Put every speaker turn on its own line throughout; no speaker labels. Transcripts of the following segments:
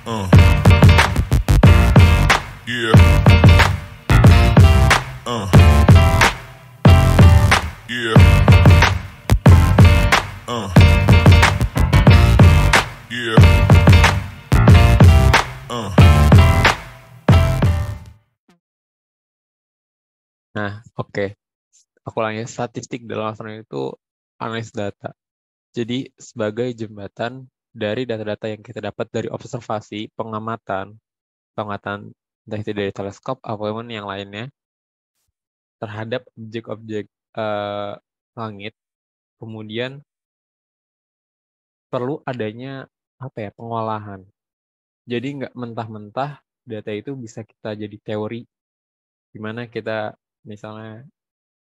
Uh, yeah. Uh, yeah. Uh, yeah. Uh.
Nah, oke. Aku ulangi, statistik dalam astronomi itu analisis data. Jadi, sebagai jembatan dari data-data yang kita dapat dari observasi, pengamatan entah itu dari teleskop ataupun yang lainnya, terhadap objek-objek eh, langit, kemudian perlu adanya apa ya, pengolahan. Jadi nggak mentah-mentah data itu bisa kita jadi teori, gimana kita misalnya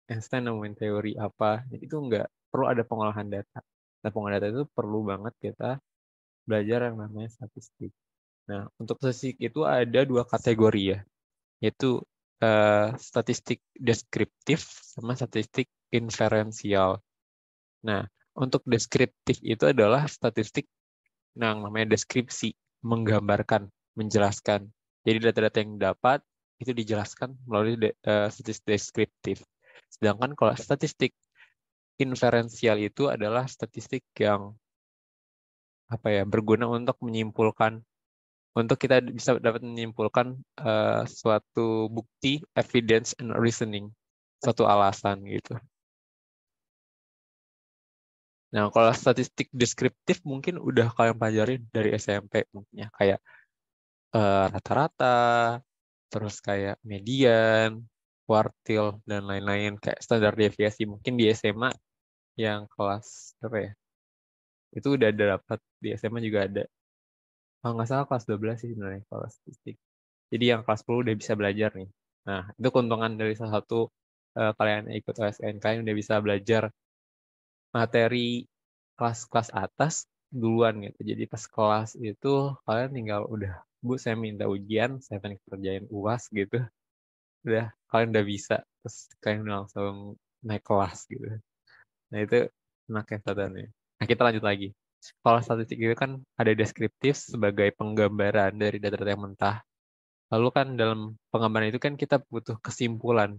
Einstein nemuin teori apa, itu nggak perlu ada pengolahan data. Nah, pengolahan data itu perlu banget kita belajar yang namanya statistik. Nah, untuk statistik itu ada dua kategori ya, yaitu statistik deskriptif sama statistik inferensial. Nah, untuk deskriptif itu adalah statistik yang namanya deskripsi, menggambarkan, menjelaskan. Jadi data-data yang dapat itu dijelaskan melalui statistik deskriptif. Sedangkan kalau statistik inferensial itu adalah statistik yang apa ya, berguna untuk menyimpulkan, untuk kita bisa dapat menyimpulkan suatu bukti, evidence and reasoning, suatu alasan gitu. Nah, kalau statistik deskriptif mungkin udah kalian pelajarin dari SMP mungkin ya, kayak rata-rata, terus kayak median, kuartil, dan lain-lain, kayak standar deviasi. Mungkin di SMA yang kelas apa ya, itu udah ada dapat, di SMA juga ada. Kalau nggak salah kelas 12 sih sebenarnya kalau statistik. Jadi yang kelas 10 udah bisa belajar nih. Nah, itu keuntungan dari salah satu kalian ikut OSN, kalian udah bisa belajar materi kelas-kelas atas duluan gitu. Jadi pas kelas itu kalian tinggal udah, Bu, saya minta ujian, saya pengen kerjain UAS gitu. Udah, kalian udah bisa. Terus kalian udah langsung naik kelas gitu. Nah, itu enaknya katanya. Nah, kita lanjut lagi. Kalau statistik itu kan ada deskriptif sebagai penggambaran dari data-data yang mentah. Lalu kan dalam penggambaran itu kan kita butuh kesimpulan.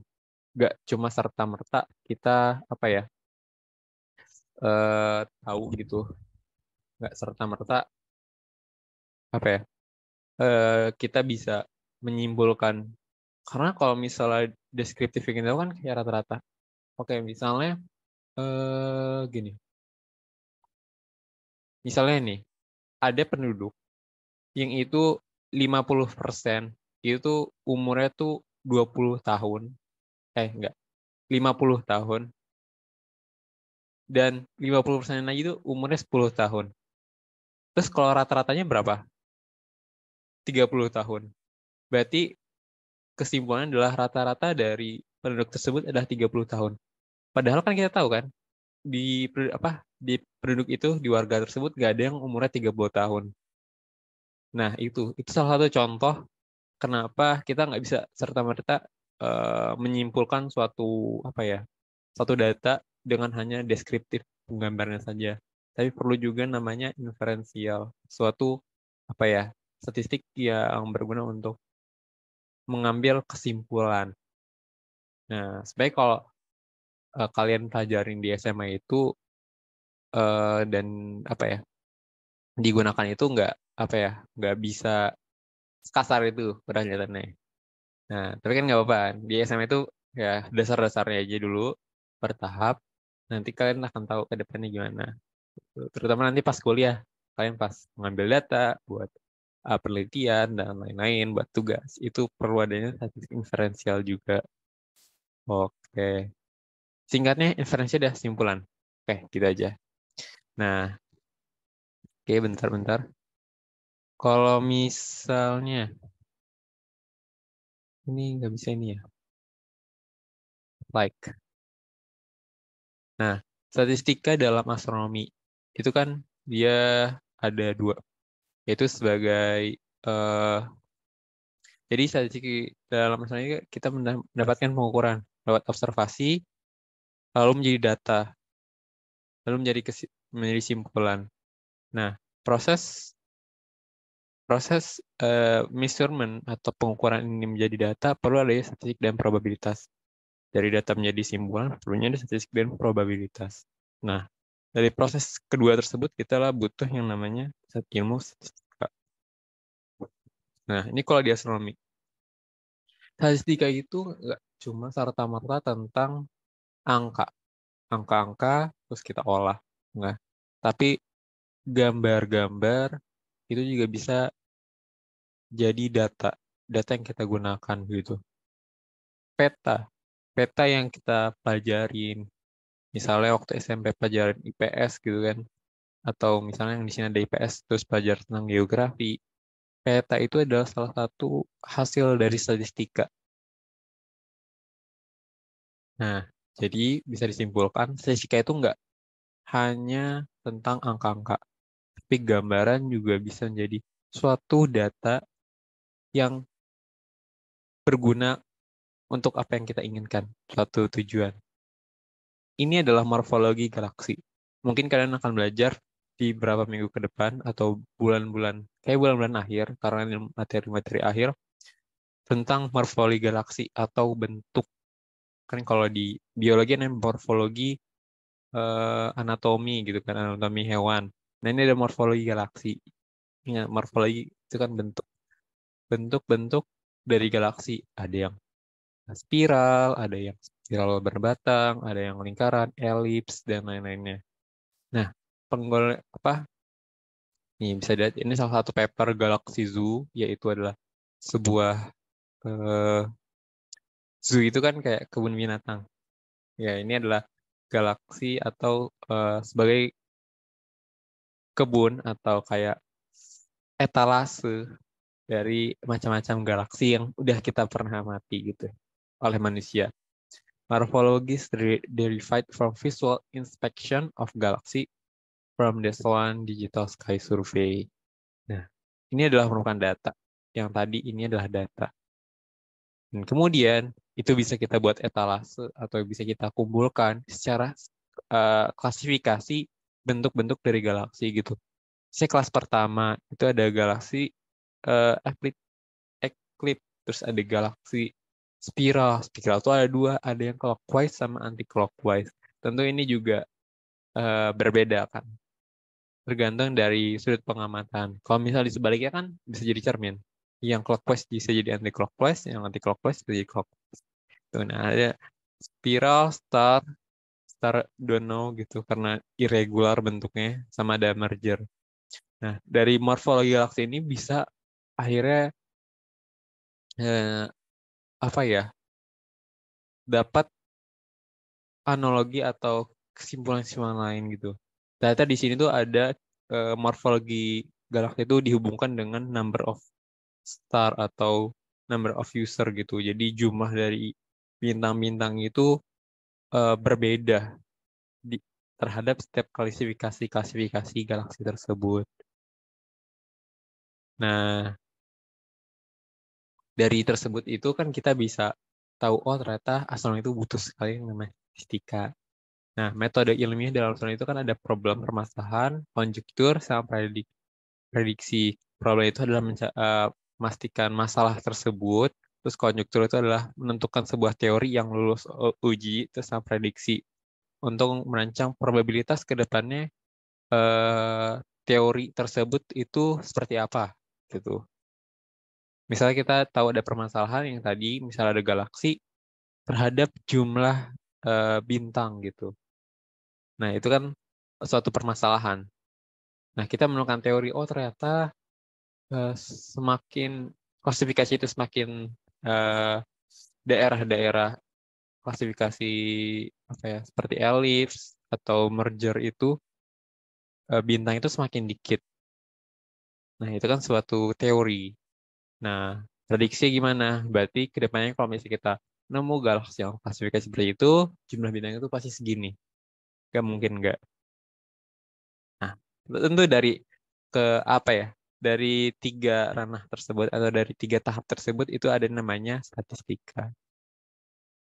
Gak cuma serta-merta kita apa ya, tahu gitu. Gak serta-merta apa ya, kita bisa menyimpulkan. Karena kalau misalnya deskriptif yang kita kan kayak rata-rata. Oke, misalnya gini. Misalnya nih, ada penduduk yang itu 50% itu umurnya tuh 20 tahun. Enggak, 50 tahun. Dan 50% lagi itu umurnya 10 tahun. Terus kalau rata-ratanya berapa? 30 tahun. Berarti kesimpulannya adalah rata-rata dari penduduk tersebut adalah 30 tahun. Padahal kan kita tahu kan, di penduduk itu, di warga tersebut gak ada yang umurnya 30 tahun. Nah, itu salah satu contoh kenapa kita nggak bisa serta-merta menyimpulkan suatu apa ya, suatu data dengan hanya deskriptif penggambarnya saja. Tapi perlu juga namanya inferensial, suatu apa ya, statistik yang berguna untuk mengambil kesimpulan. Nah, sebaik kalau kalian pelajarin di SMA itu dan apa ya, digunakan itu nggak apa ya, nggak bisa sekasar itu kelihatannya. Nah, tapi kan nggak apa-apa. Di SMA itu ya dasar-dasarnya aja dulu, bertahap. Nanti kalian akan tahu ke depannya gimana. Terutama nanti pas kuliah, kalian pas mengambil data buat penelitian dan lain-lain, buat tugas. Itu perlu adanya statistik inferensial juga. Oke. Singkatnya, inferensi udah simpulan. Oke, gitu aja. Nah, oke, bentar-bentar. Kalau misalnya, ini nggak bisa ini ya, like. Nah, statistika dalam astronomi itu kan dia ada dua, yaitu sebagai eh jadi statistik dalam astronomi kita mendapatkan pengukuran lewat observasi, lalu menjadi data, lalu menjadi simpulan. Nah, proses proses measurement atau pengukuran ini menjadi data perlu ada statistik dan probabilitas. Dari data menjadi simpulan perlunya ada statistik dan probabilitas. Nah, dari proses kedua tersebut kita lah butuh yang namanya ilmu statistika. Nah, ini kalau di astronomi. Statistika itu nggak cuma serta-merta tentang angka-angka, terus kita olah. Nggak. Tapi gambar-gambar itu juga bisa jadi data yang kita gunakan gitu. Peta yang kita pelajarin, misalnya waktu SMP pelajaran IPS gitu kan, atau misalnya yang di sini ada IPS terus belajar tentang geografi, peta itu adalah salah satu hasil dari statistika. Nah, jadi bisa disimpulkan statistika itu nggak hanya tentang angka-angka, tapi gambaran juga bisa menjadi suatu data yang berguna untuk apa yang kita inginkan, suatu tujuan. Ini adalah morfologi galaksi. Mungkin kalian akan belajar di beberapa minggu ke depan atau bulan-bulan, kayak bulan-bulan akhir, karena ini materi-materi akhir, tentang morfologi galaksi atau bentuk. Kan kalau di biologi ada morfologi anatomi gitu kan, anatomi hewan. Nah ini ada morfologi galaksi. Ingat, morfologi itu kan bentuk-bentuk dari galaksi. Ada yang spiral, ada yang spiral berbatang, ada yang lingkaran, elips, dan lain-lainnya. Nah, nih bisa dilihat ini salah satu paper Galaxy Zoo, yaitu adalah sebuah eh, zoo itu kan kayak kebun binatang. Ya, ini adalah galaksi atau sebagai kebun atau kayak etalase dari macam-macam galaksi yang udah kita pernah amati gitu oleh manusia. Morphologies derived from visual inspection of galaxy from the Sloan Digital Sky Survey. Nah, ini adalah merupakan data. Yang tadi ini adalah data. Dan kemudian itu bisa kita buat etalase atau bisa kita kumpulkan secara klasifikasi bentuk-bentuk dari galaksi gitu. Saya kelas pertama itu ada galaksi Eclipse, terus ada galaksi spiral. Spiral itu ada dua, ada yang clockwise sama anti-clockwise. Tentu ini juga berbeda kan, tergantung dari sudut pengamatan. Kalau misalnya di sebaliknya kan bisa jadi cermin. Yang clockwise bisa jadi anti-clockwise, yang anti-clockwise bisa jadi clockwise. Tuh, nah ada spiral, star don't know gitu karena irregular bentuknya, sama ada merger. Nah, dari morfologi galaksi ini bisa akhirnya apa ya, dapat analogi atau kesimpulan-kesimpulan lain gitu. Ternyata di sini tuh ada morfologi galaksi itu dihubungkan dengan number of star atau number of user gitu. Jadi jumlah dari bintang-bintang itu berbeda di, terhadap setiap klasifikasi galaksi tersebut. Nah, dari tersebut itu kan kita bisa tahu, oh ternyata astronomi itu butuh sekali yang namanya statistika. Nah, metode ilmiah dalam astronomi itu kan ada problem permasalahan, konjektur, sama prediksi. Problem itu adalah memastikan masalah tersebut, terus konjektur itu adalah menentukan sebuah teori yang lulus uji, terus sama prediksi untuk merancang probabilitas ke depannya teori tersebut itu seperti apa gitu. Misalnya kita tahu ada permasalahan yang tadi, misalnya ada galaksi terhadap jumlah bintang gitu. Nah, itu kan suatu permasalahan. Nah, kita menemukan teori, oh ternyata semakin klasifikasi itu semakin eh, daerah-daerah klasifikasi apa ya, seperti elips atau merger itu bintang itu semakin dikit. Nah, itu kan suatu teori. Nah, prediksi gimana? Berarti kedepannya kalau misalnya kita nemu galaksi yang klasifikasi seperti itu, jumlah bintang itu pasti segini. Gak mungkin nggak. Nah, tentu dari ke apa ya? Dari tiga ranah tersebut atau dari tiga tahap tersebut itu ada namanya statistika.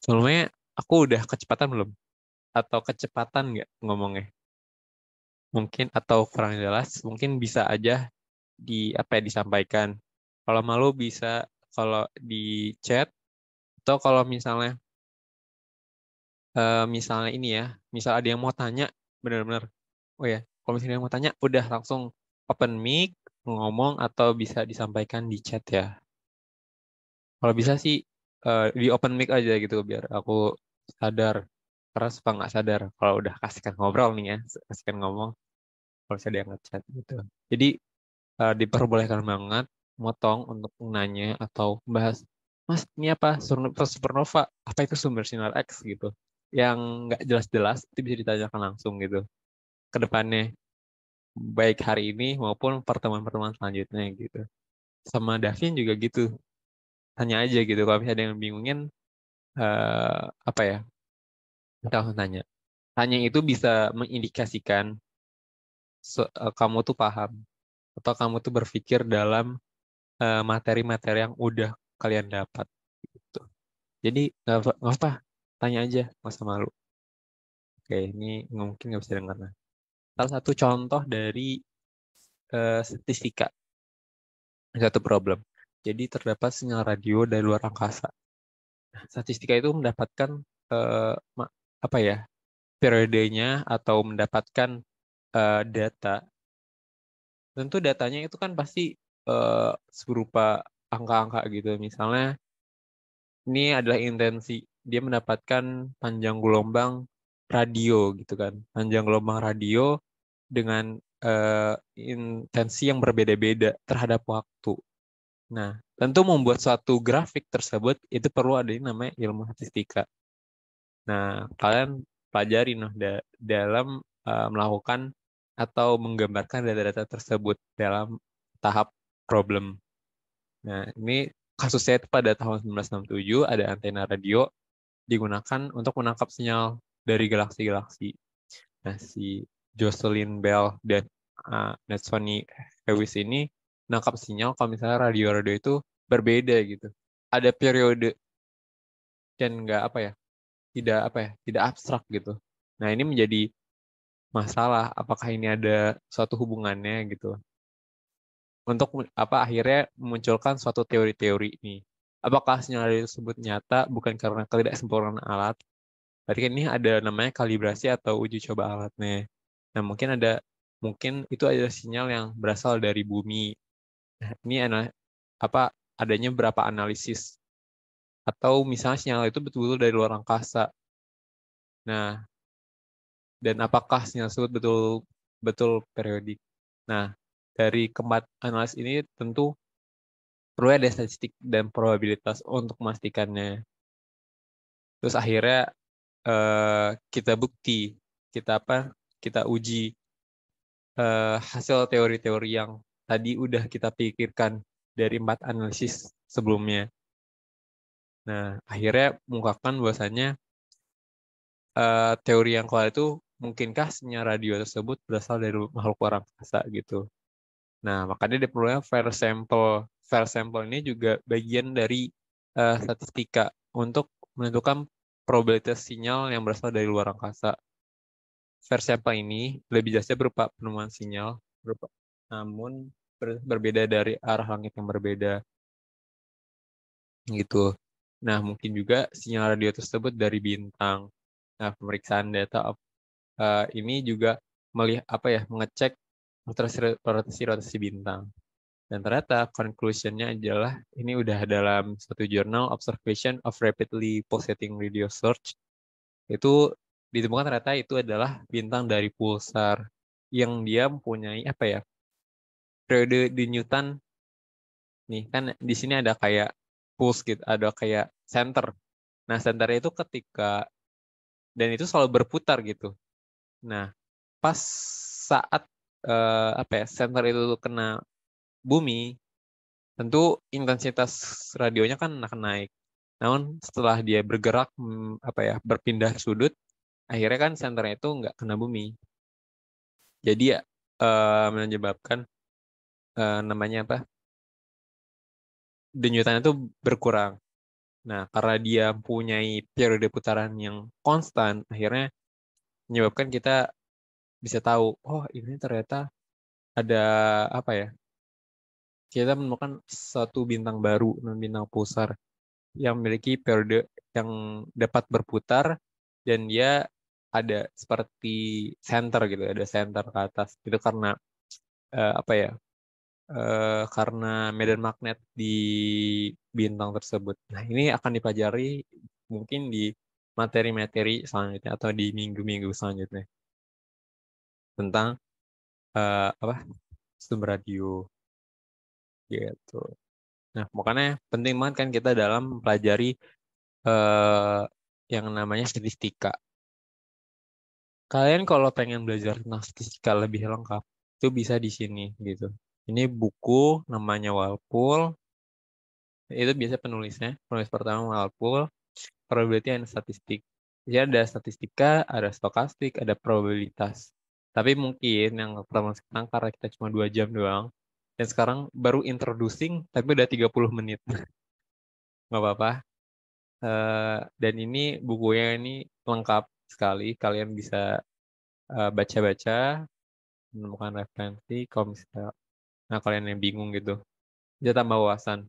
Sebelumnya aku udah kecepatan belum? Atau kecepatan nggak ngomongnya? Mungkin atau kurang jelas, mungkin bisa aja disampaikan. Kalau malu bisa kalau di chat, atau kalau misalnya ini ya, misal ada yang mau tanya, benar-benar, oh ya, kalau misalnya yang mau tanya, udah langsung open mic, ngomong, atau bisa disampaikan di chat ya. Kalau bisa sih di open mic aja gitu, biar aku sadar. Karena suka nggak sadar kalau udah kasihkan ngobrol nih ya, kasihkan ngomong, kalau bisa dia ngechat gitu. Jadi diperbolehkan banget motong untuk nanya atau bahas, Mas, ini apa? Supernova, apa itu sumber sinar X gitu. Yang nggak jelas-jelas itu bisa ditanyakan langsung gitu ke depannya, baik hari ini maupun pertemuan-pertemuan selanjutnya gitu. Sama Davin juga gitu, tanya aja gitu. Kalau misalnya ada yang bingungin, apa ya, kita langsung tanya. Tanya itu bisa mengindikasikan kamu tuh paham atau kamu tuh berpikir dalam materi-materi yang udah kalian dapat gitu. Jadi nggak apa, tanya aja, nggak usah malu. Oke, ini mungkin nggak bisa dengar. Nah, salah satu contoh dari statistika satu problem. Jadi terdapat sinyal radio dari luar angkasa. Nah, statistika itu mendapatkan eh, apa ya, periodenya atau mendapatkan data. Tentu datanya itu kan pasti eh, berupa angka-angka gitu. Misalnya ini adalah intensi. Dia mendapatkan panjang gelombang radio gitu kan. Panjang gelombang radio dengan eh, intensi yang berbeda-beda terhadap waktu. Nah, tentu membuat suatu grafik tersebut itu perlu ada yang namanya ilmu statistika. Nah, kalian pelajari dalam melakukan atau menggambarkan data-data tersebut dalam tahap problem. Nah, ini kasusnya itu pada tahun 1967 ada antena radio digunakan untuk menangkap sinyal dari galaksi-galaksi. Nah, si Jocelyn Bell dan Natsoni Lewis ini nangkap sinyal kalau misalnya radio-radio itu berbeda gitu. Ada periode dan nggak apa ya, tidak abstrak gitu. Nah, ini menjadi masalah. Apakah ini ada suatu hubungannya gitu? Untuk akhirnya memunculkan suatu teori-teori ini. Apakah sinyal radio tersebut nyata bukan karena ketidaksempurnaan alat? Berarti kan ini ada namanya kalibrasi atau uji coba alatnya. Nah, mungkin itu adalah sinyal yang berasal dari bumi. Nah, ini adanya berapa analisis atau misalnya sinyal itu betul-betul dari luar angkasa. Nah, dan apakah sinyal tersebut betul periodik. Nah, dari keempat analisis ini tentu perlu ada statistik dan probabilitas untuk memastikannya. Terus akhirnya kita bukti, kita kita uji hasil teori-teori yang tadi udah kita pikirkan dari 4 analisis sebelumnya. Nah, akhirnya mengungkapkan bahwasannya teori yang keluar itu mungkinkah sinyal radio tersebut berasal dari makhluk luar angkasa gitu. Nah, makanya diperlukan fair sample. Fair sample ini juga bagian dari statistika untuk menentukan probabilitas sinyal yang berasal dari luar angkasa. Fair sample ini lebih jelasnya berupa penemuan sinyal, namun berbeda dari arah langit yang berbeda gitu. Nah, mungkin juga sinyal radio tersebut dari bintang. Nah, pemeriksaan data ini juga melihat mengecek rotasi bintang. Dan ternyata conclusion-nya adalah ini udah dalam satu jurnal Observation of Rapidly Pulsating Radio Search. Itu ditemukan ternyata itu adalah bintang dari pulsar yang dia mempunyai periode di Newton nih, kan di sini ada kayak pulse gitu, ada kayak center. Nah, centernya itu dan itu selalu berputar gitu. Nah, pas saat center itu kena bumi, tentu intensitas radionya kan akan naik. Namun setelah dia bergerak berpindah sudut, akhirnya kan senternya itu nggak kena bumi. Jadi ya menyebabkan namanya denyutannya itu berkurang. Nah, karena dia mempunyai periode putaran yang konstan, akhirnya menyebabkan kita bisa tahu, oh ini ternyata ada apa ya? kita menemukan suatu bintang baru, bintang pulsar yang memiliki periode yang dapat berputar dan dia ada seperti center gitu, ada center ke atas. Itu karena apa ya? Karena medan magnet di bintang tersebut. Nah, ini akan dipelajari mungkin di materi-materi selanjutnya atau di minggu-minggu selanjutnya tentang apa sumber radio gitu. Nah, makanya penting banget kan kita dalam mempelajari eh, yang namanya statistika. Kalian kalau pengen belajar tentang statistika lebih lengkap, itu bisa di sini gitu. Ini buku namanya Walpole. Itu biasa penulis pertama Walpole, Probability and Statistic. Jadi ada statistika, ada stokastik, ada probabilitas. Tapi mungkin yang pertama sekarang karena kita cuma 2 jam doang, dan sekarang baru introducing, tapi udah 30 menit. Nggak apa-apa. Dan ini bukunya ini lengkap sekali. Kalian bisa baca-baca, menemukan referensi. Kalau misalnya kalian yang bingung gitu, bisa tambah wawasan.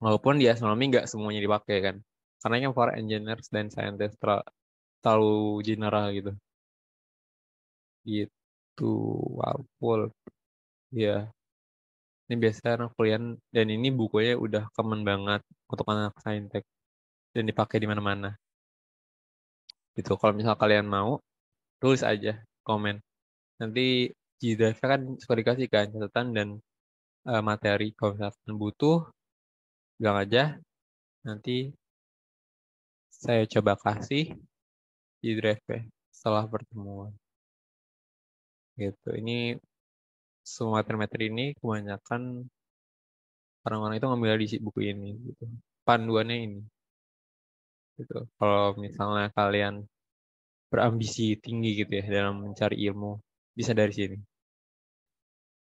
Walaupun di astronomi nggak semuanya dipakai kan. Karena yang for engineers dan scientists terlalu general gitu. Gitu, Walpole. Ya, ini biasa anak kuliah dan ini bukunya udah common banget untuk anak saintek dan dipakai di mana-mana. Gitu. Kalau misal kalian mau, tulis aja komen. Nanti G-Drive kan suka dikasih kan catatan dan materi. Kalau misalkan butuh, bilang aja. Nanti saya coba kasih G-Drive setelah pertemuan. Gitu. Ini semua materi-materi ini kebanyakan orang-orang itu ngambil di buku ini. Gitu. Panduannya ini. Gitu. Kalau misalnya kalian berambisi tinggi gitu ya dalam mencari ilmu, bisa dari sini.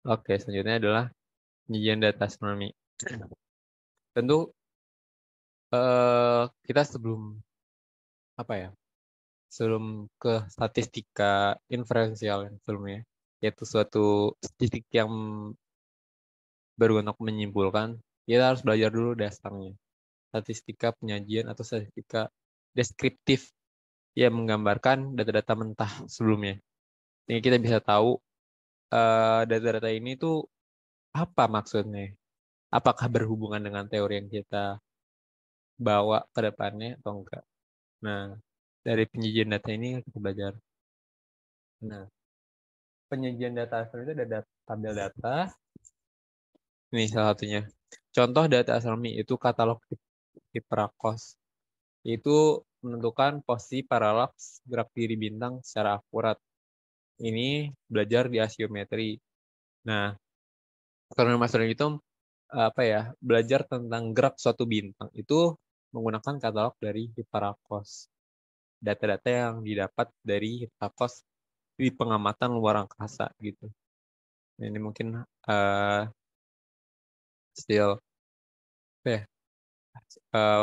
Oke, selanjutnya adalah penyajian data astronomi. Tentu kita sebelum apa ya? Sebelum ke statistika inferensial yang sebelumnya, yaitu suatu statistik yang baru untuk menyimpulkan, kita harus belajar dulu dasarnya. Statistika penyajian atau statistika deskriptif yang menggambarkan data-data mentah sebelumnya. Jadi kita bisa tahu data-data ini tuh apa maksudnya. Apakah berhubungan dengan teori yang kita bawa ke depannya atau enggak. Nah, dari penyajian data ini kita belajar. Nah, penyajian data astronomi itu ada tabel data. Ini salah satunya. Contoh data astronomi itu katalog Hipparcos. Itu menentukan posisi paralaks gerak diri bintang secara akurat. Ini belajar di asiometri. Nah, astronomi astronomi itu apa ya? Belajar tentang gerak suatu bintang itu menggunakan katalog dari Hipparcos. Data-data yang didapat dari Hipparcos di pengamatan luar angkasa gitu. Ini mungkin still apa ya,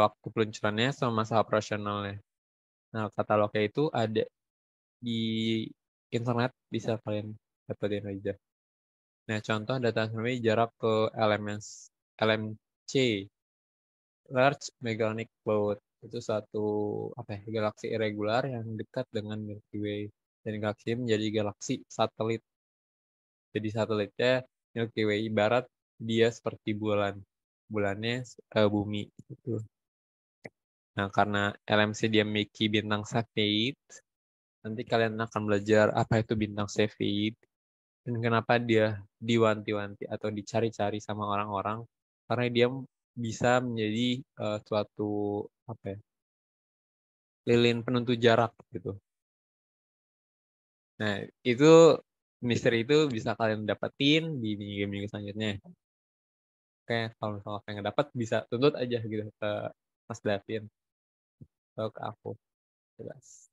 waktu peluncurannya sama masa operasionalnya. Nah, katalognya itu ada di internet, bisa kalian dapetin aja. Nah, contoh data astronomi jarak ke LMC, Large Magellanic Cloud. Itu satu apa ya, galaksi irregular yang dekat dengan Milky Way. Dan galaksi ini menjadi galaksi satelit. Jadi satelitnya Milky Way ibarat dia seperti bulan. Bulannya bumi gitu. Nah, karena LMC dia memiliki bintang Cepheid, nanti kalian akan belajar apa itu bintang Cepheid dan kenapa dia diwanti-wanti atau dicari-cari sama orang-orang karena dia bisa menjadi suatu apa ya, lilin penentu jarak gitu. Nah, itu misteri itu bisa kalian dapetin di minggu-minggu selanjutnya. Oke, kalau misalnya pengen dapat bisa tuntut aja gitu ke Mas Davin atau ke aku. Jelas.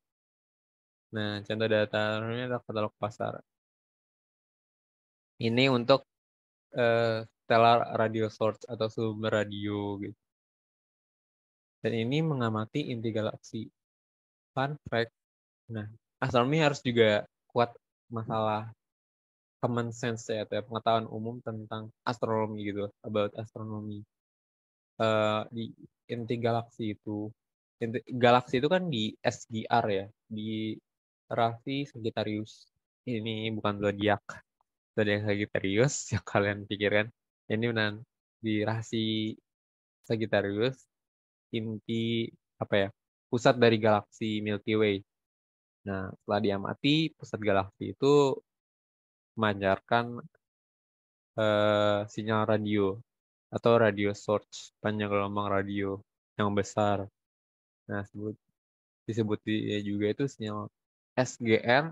Nah, contoh data ini adalah katalog pasar. Ini untuk stellar radio source atau sumber radio gitu. Dan ini mengamati inti galaksi. Fun fact. Nah, astronomi harus juga kuat masalah common sense ya, atau pengetahuan umum tentang astronomi gitu, about astronomi. Di inti galaksi itu kan di SGR ya, di rasi Sagittarius. Ini bukan zodiak Sagittarius yang kalian pikirkan. Ini benar di rasi Sagittarius, inti apa ya? Pusat dari galaksi Milky Way. Nah, setelah diamati, pusat galaksi itu memancarkan sinyal radio atau radio source, panjang gelombang radio yang besar. Nah, disebut juga itu sinyal SGR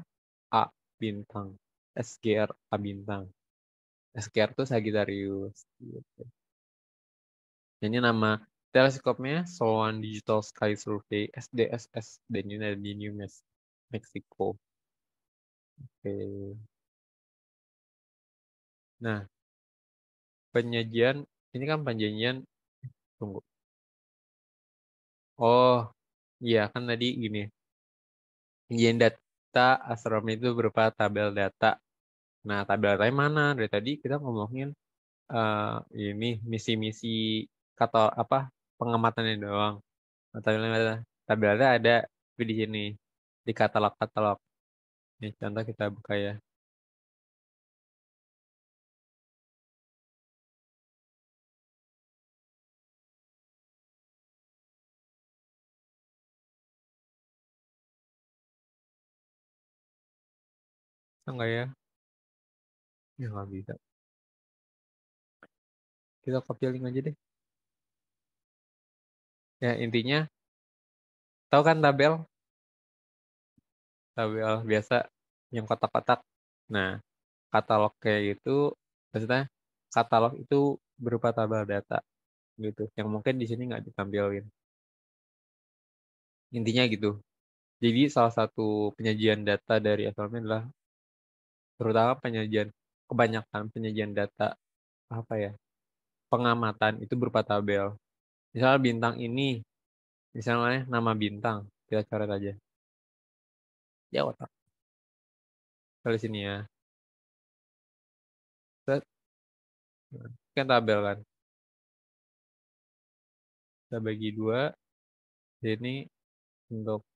A bintang. SGR A bintang. SGR itu Sagittarius. Gitu. Ini nama teleskopnya Sloan Digital Sky Survey SDSS, dan ini ada di New Mexico. Oke. Nah, penyajian ini kan penyajian, tunggu. Oh, iya kan tadi gini. Penyajian data astronomi itu berupa tabel data. Nah, tabel datanya mana? Dari tadi kita ngomongin ini misi-misi kata apa pengamatannya doang. Tabelnya ada di sini di katalog. Ini contoh kita buka ya. Enggak ya? Ya nggak bisa. Kita copy link aja deh. Ya intinya, tahu kan tabel biasa yang kotak-kotak. Nah, katalog kayak gitu, maksudnya katalog itu berupa tabel data gitu, yang mungkin di sini nggak ditampilin. Intinya gitu. Jadi salah satu penyajian data dari astronomi adalah terutama kebanyakan penyajian data apa ya, pengamatan itu berupa tabel. Misalnya bintang ini, misalnya nama bintang, kita coret aja. Ya otak. Kali sini ya. Set. Kan tabel kan. Kita bagi dua. Ini untuk,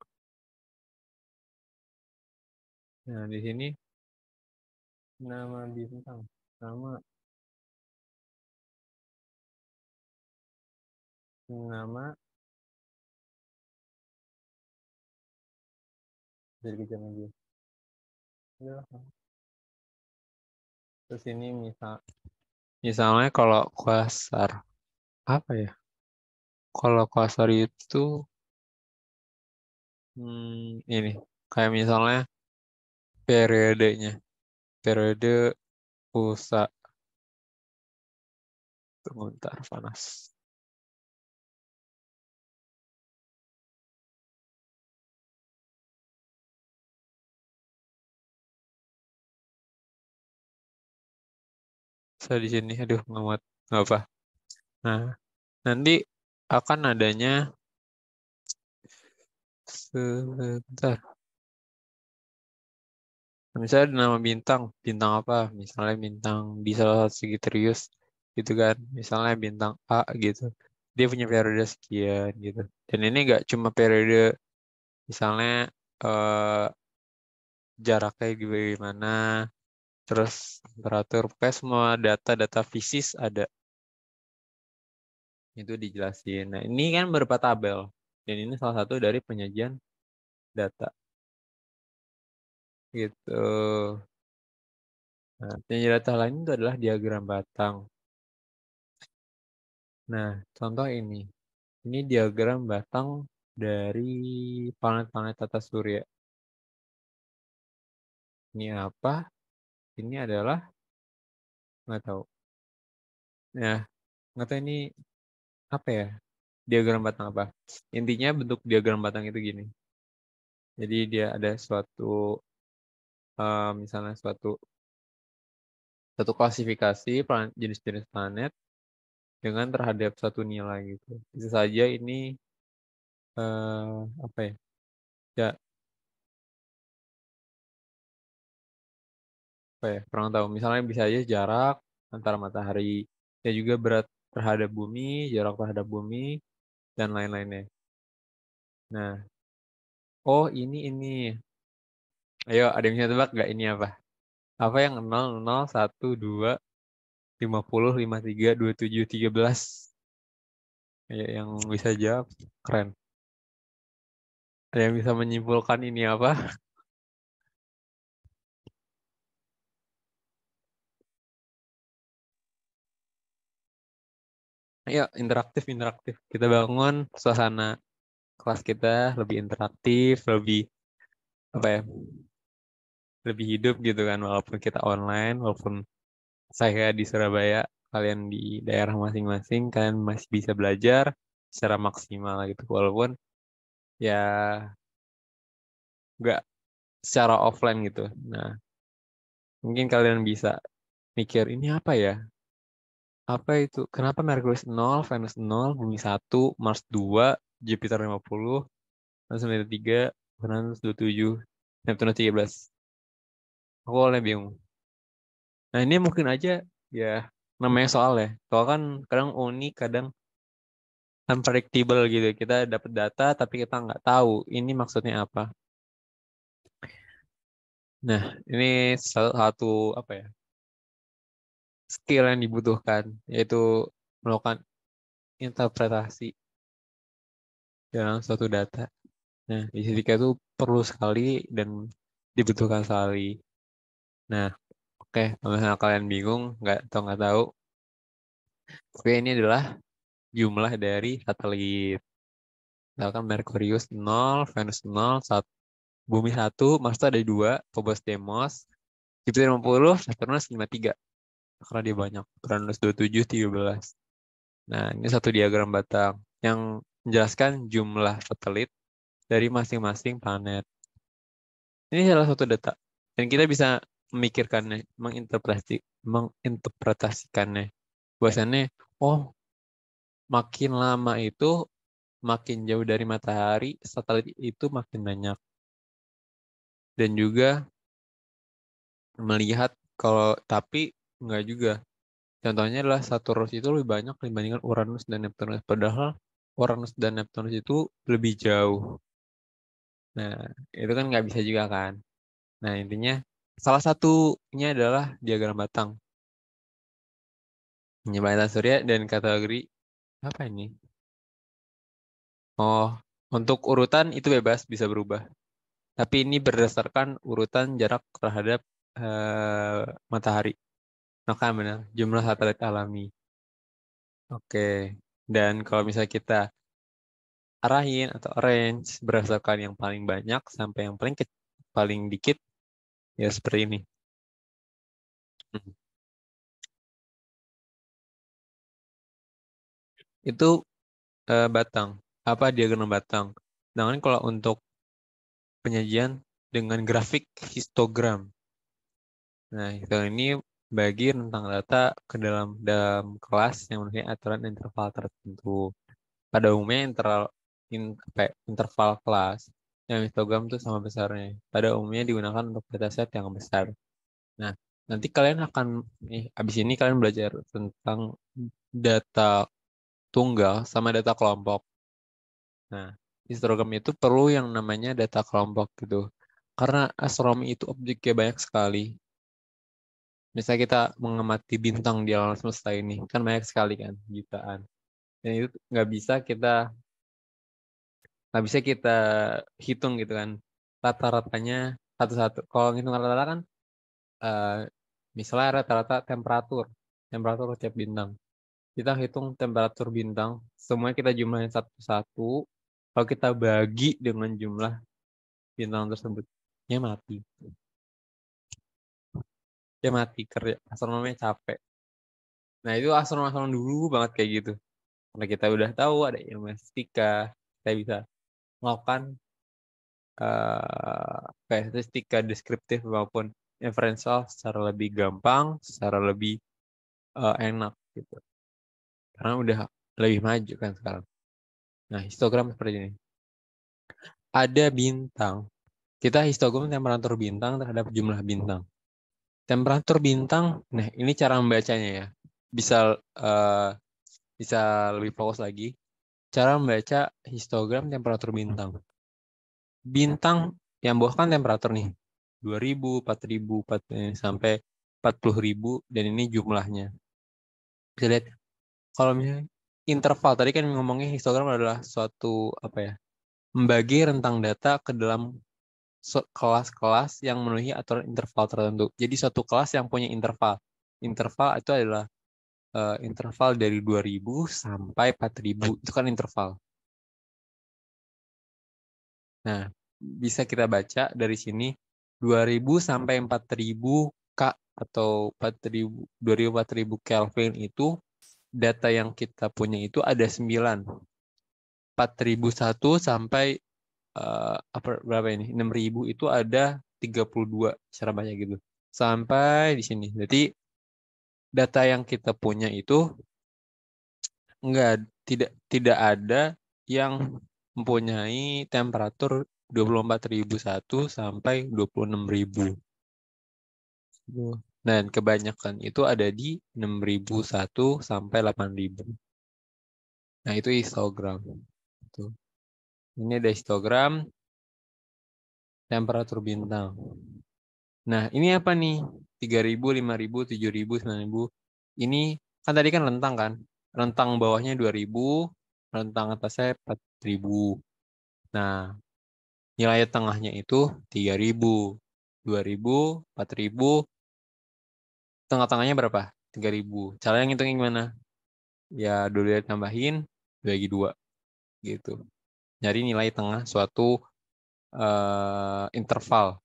nah di sini nama bintang, nama nama dari kejam aja. Ya. Terus ini misalnya kalau kuasar apa ya? Kalau kuasar itu ini kayak misalnya periodenya, periode pusat. Tunggu bentar, panas. Saya di sini, aduh nggak apa. Nah, nanti akan adanya sebentar. Misalnya ada nama bintang apa? Misalnya bintang di salah satu Sagittarius gitu kan. Misalnya bintang A gitu. Dia punya periode sekian gitu. Dan ini nggak cuma periode, misalnya eh, jaraknya gimana, terus temperatur, pokoknya semua data-data fisis ada. Itu dijelasin. Nah, ini kan berupa tabel. Dan ini salah satu dari penyajian data. Gitu. Nah, penyajian data lain itu adalah diagram batang. Nah, contoh ini. Ini diagram batang dari planet-planet tata surya. Ini apa? Ini adalah nggak tahu. Ya, nggak tahu ini apa ya? Diagram batang apa? Intinya bentuk diagram batang itu gini. Jadi dia ada misalnya satu klasifikasi jenis-jenis planet dengan terhadap satu nilai gitu. Bisa saja ini apa ya? Ya, apa ya, kurang tahu. Misalnya bisa aja jarak antara matahari, ya juga berat terhadap bumi, jarak terhadap bumi, dan lain-lainnya. Nah, oh ini. Ayo, ada yang bisa tebak nggak ini apa? Apa yang 0, 0, 1, 2, 50, 53, 27, 13? Ayo, yang bisa jawab, keren. Ada yang bisa menyimpulkan ini apa? Ayo, interaktif. Kita bangun suasana kelas kita lebih interaktif, lebih apa ya? Lebih hidup gitu kan, walaupun kita online, walaupun saya di Surabaya, kalian di daerah masing-masing, kalian masih bisa belajar secara maksimal gitu, walaupun ya nggak secara offline gitu. Nah, mungkin kalian bisa mikir ini apa ya? Apa itu? Kenapa Merkurius 0, Venus 0, Bumi 1, Mars 2, Jupiter 50, Venus 93, Uranus 27, Neptunus 13. Aku awalnya bingung. Nah, ini mungkin aja ya namanya soal ya. Soal kan kadang unik, kadang unpredictable gitu. Kita dapat data tapi kita nggak tahu ini maksudnya apa. Nah, ini salah satu apa ya? Skill yang dibutuhkan yaitu melakukan interpretasi dalam suatu data. Nah, di fisika itu perlu sekali dan dibutuhkan sekali. Nah, oke, kalau misalnya kalian bingung, nggak tahu, oke ini adalah jumlah dari satelit. Misalkan Merkurius 0, Venus 0, Bumi 1, Mars itu ada 2, Phobos Deimos, Jupiter 50, Saturnus 53. Karena dia banyak, Uranus 27, 13. Nah, ini satu diagram batang yang menjelaskan jumlah satelit dari masing-masing planet. Ini salah satu data. Dan kita bisa memikirkannya, menginterpretasikannya. Bahwasannya, oh, makin lama itu, makin jauh dari matahari, satelit itu makin banyak. Dan juga melihat kalau, tapi enggak juga. Contohnya adalah Saturnus itu lebih banyak dibandingkan Uranus dan Neptunus. Padahal Uranus dan Neptunus itu lebih jauh. Nah, itu kan nggak bisa juga kan. Nah, intinya salah satunya adalah diagram batang. Penyebatan surya dan kategori apa ini? Oh, untuk urutan itu bebas bisa berubah. Tapi ini berdasarkan urutan jarak terhadap matahari. Maka benar, jumlah satelit alami. Oke. Dan kalau misalnya kita arahin atau arrange berdasarkan yang paling banyak sampai yang paling dikit, ya seperti ini. Itu batang. Apa diagram batang? Sedangkan kalau untuk penyajian dengan grafik histogram. Nah, itu ini bagi rentang data ke dalam kelas yang memiliki aturan interval tertentu. Pada umumnya apa ya, interval kelas yang histogram itu sama besarnya. Pada umumnya digunakan untuk dataset yang besar. Nah, nanti kalian akan abis ini kalian belajar tentang data tunggal sama data kelompok. Nah, histogram itu perlu yang namanya data kelompok gitu. Karena astronomi itu objeknya banyak sekali. Misalnya kita mengamati bintang di alam semesta ini, kan banyak sekali kan, jutaan. Dan itu nggak bisa kita hitung gitu kan. Rata-ratanya satu-satu. Kalau ngitung rata-rata kan, eh, misalnya rata-rata temperatur tiap bintang. Kita hitung temperatur bintang, semuanya kita jumlahin satu-satu. Kalau kita bagi dengan jumlah bintang tersebut, ya mati. Ya mati, kerja astronomnya capek. Nah itu astronom dulu banget kayak gitu. Karena kita udah tahu ada ilmu fisika, kita bisa melakukan statistika deskriptif maupun inferensial secara lebih gampang, secara lebih enak gitu. Karena udah lebih maju kan sekarang. Nah, histogram seperti ini. Ada bintang. Kita histogram temperatur bintang terhadap jumlah bintang. Temperatur bintang, nah ini cara membacanya ya. Bisa bisa lebih fokus lagi. Cara membaca histogram temperatur bintang. Bintang yang bawah kan temperatur nih. 2000, 4000, sampai 40.000 dan ini jumlahnya. Bisa lihat kalau misalnya interval tadi kan ngomongnya histogram adalah suatu apa ya? Membagi rentang data ke dalam kelas-kelas yang memenuhi aturan interval tertentu. Jadi suatu kelas yang punya interval. Interval itu adalah interval dari 2000 sampai 4000. Itu kan interval. Nah, bisa kita baca dari sini 2000 sampai 4000 K atau 4000 2000 4000 Kelvin itu data yang kita punya itu ada 9. 4001 sampai berapa ini? 6000 itu ada 32 cara baca gitu. Sampai di sini. Jadi data yang kita punya itu tidak ada yang mempunyai temperatur 24.001 sampai 26.000. Dan kebanyakan itu ada di 6.001 sampai 8.000. Nah, itu histogram. Tuh. Ini ada histogram temperatur bintang. Nah, ini apa nih? 3.000, 5.000, 7.000, 9.000. Ini kan tadi kan rentang kan? Rentang bawahnya 2.000, rentang atasnya 4.000. Nah, nilai tengahnya itu 3.000, 2.000, 4.000. Tengah-tengahnya berapa? 3.000. Cara yang ngitungin gimana? Ya, dulu tambahin, bagi 2. Gitu. Nyari nilai tengah suatu interval.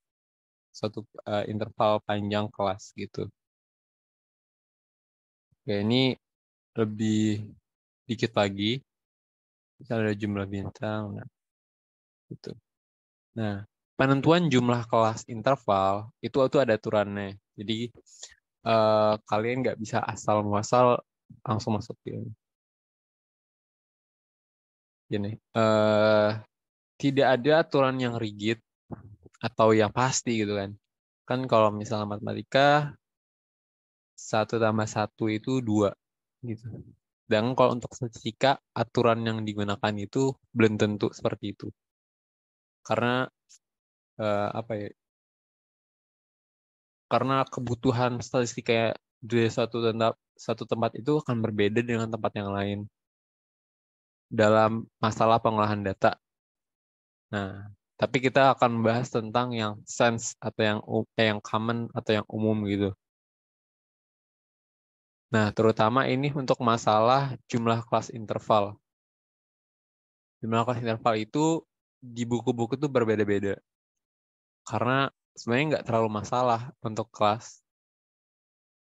Suatu interval panjang kelas gitu. Oke, ini lebih dikit lagi. Misalnya ada jumlah bintang. Nah, gitu. Nah, penentuan jumlah kelas interval itu ada aturannya. Jadi kalian nggak bisa asal muasal langsung masukin. Gini, tidak ada aturan yang rigid atau yang pasti gitu kan. Kan kalau misalnya matematika 1+1 itu 2 gitu. Dan kalau untuk statistika aturan yang digunakan itu belum tentu seperti itu. Karena apa ya? Karena kebutuhan statistika di satu tempat itu akan berbeda dengan tempat yang lain dalam masalah pengolahan data. Nah, tapi kita akan membahas tentang yang sense atau yang common atau yang umum gitu. Nah, terutama ini untuk masalah jumlah kelas interval. Jumlah kelas interval itu di buku-buku itu berbeda-beda. Karena sebenarnya nggak terlalu masalah untuk kelas.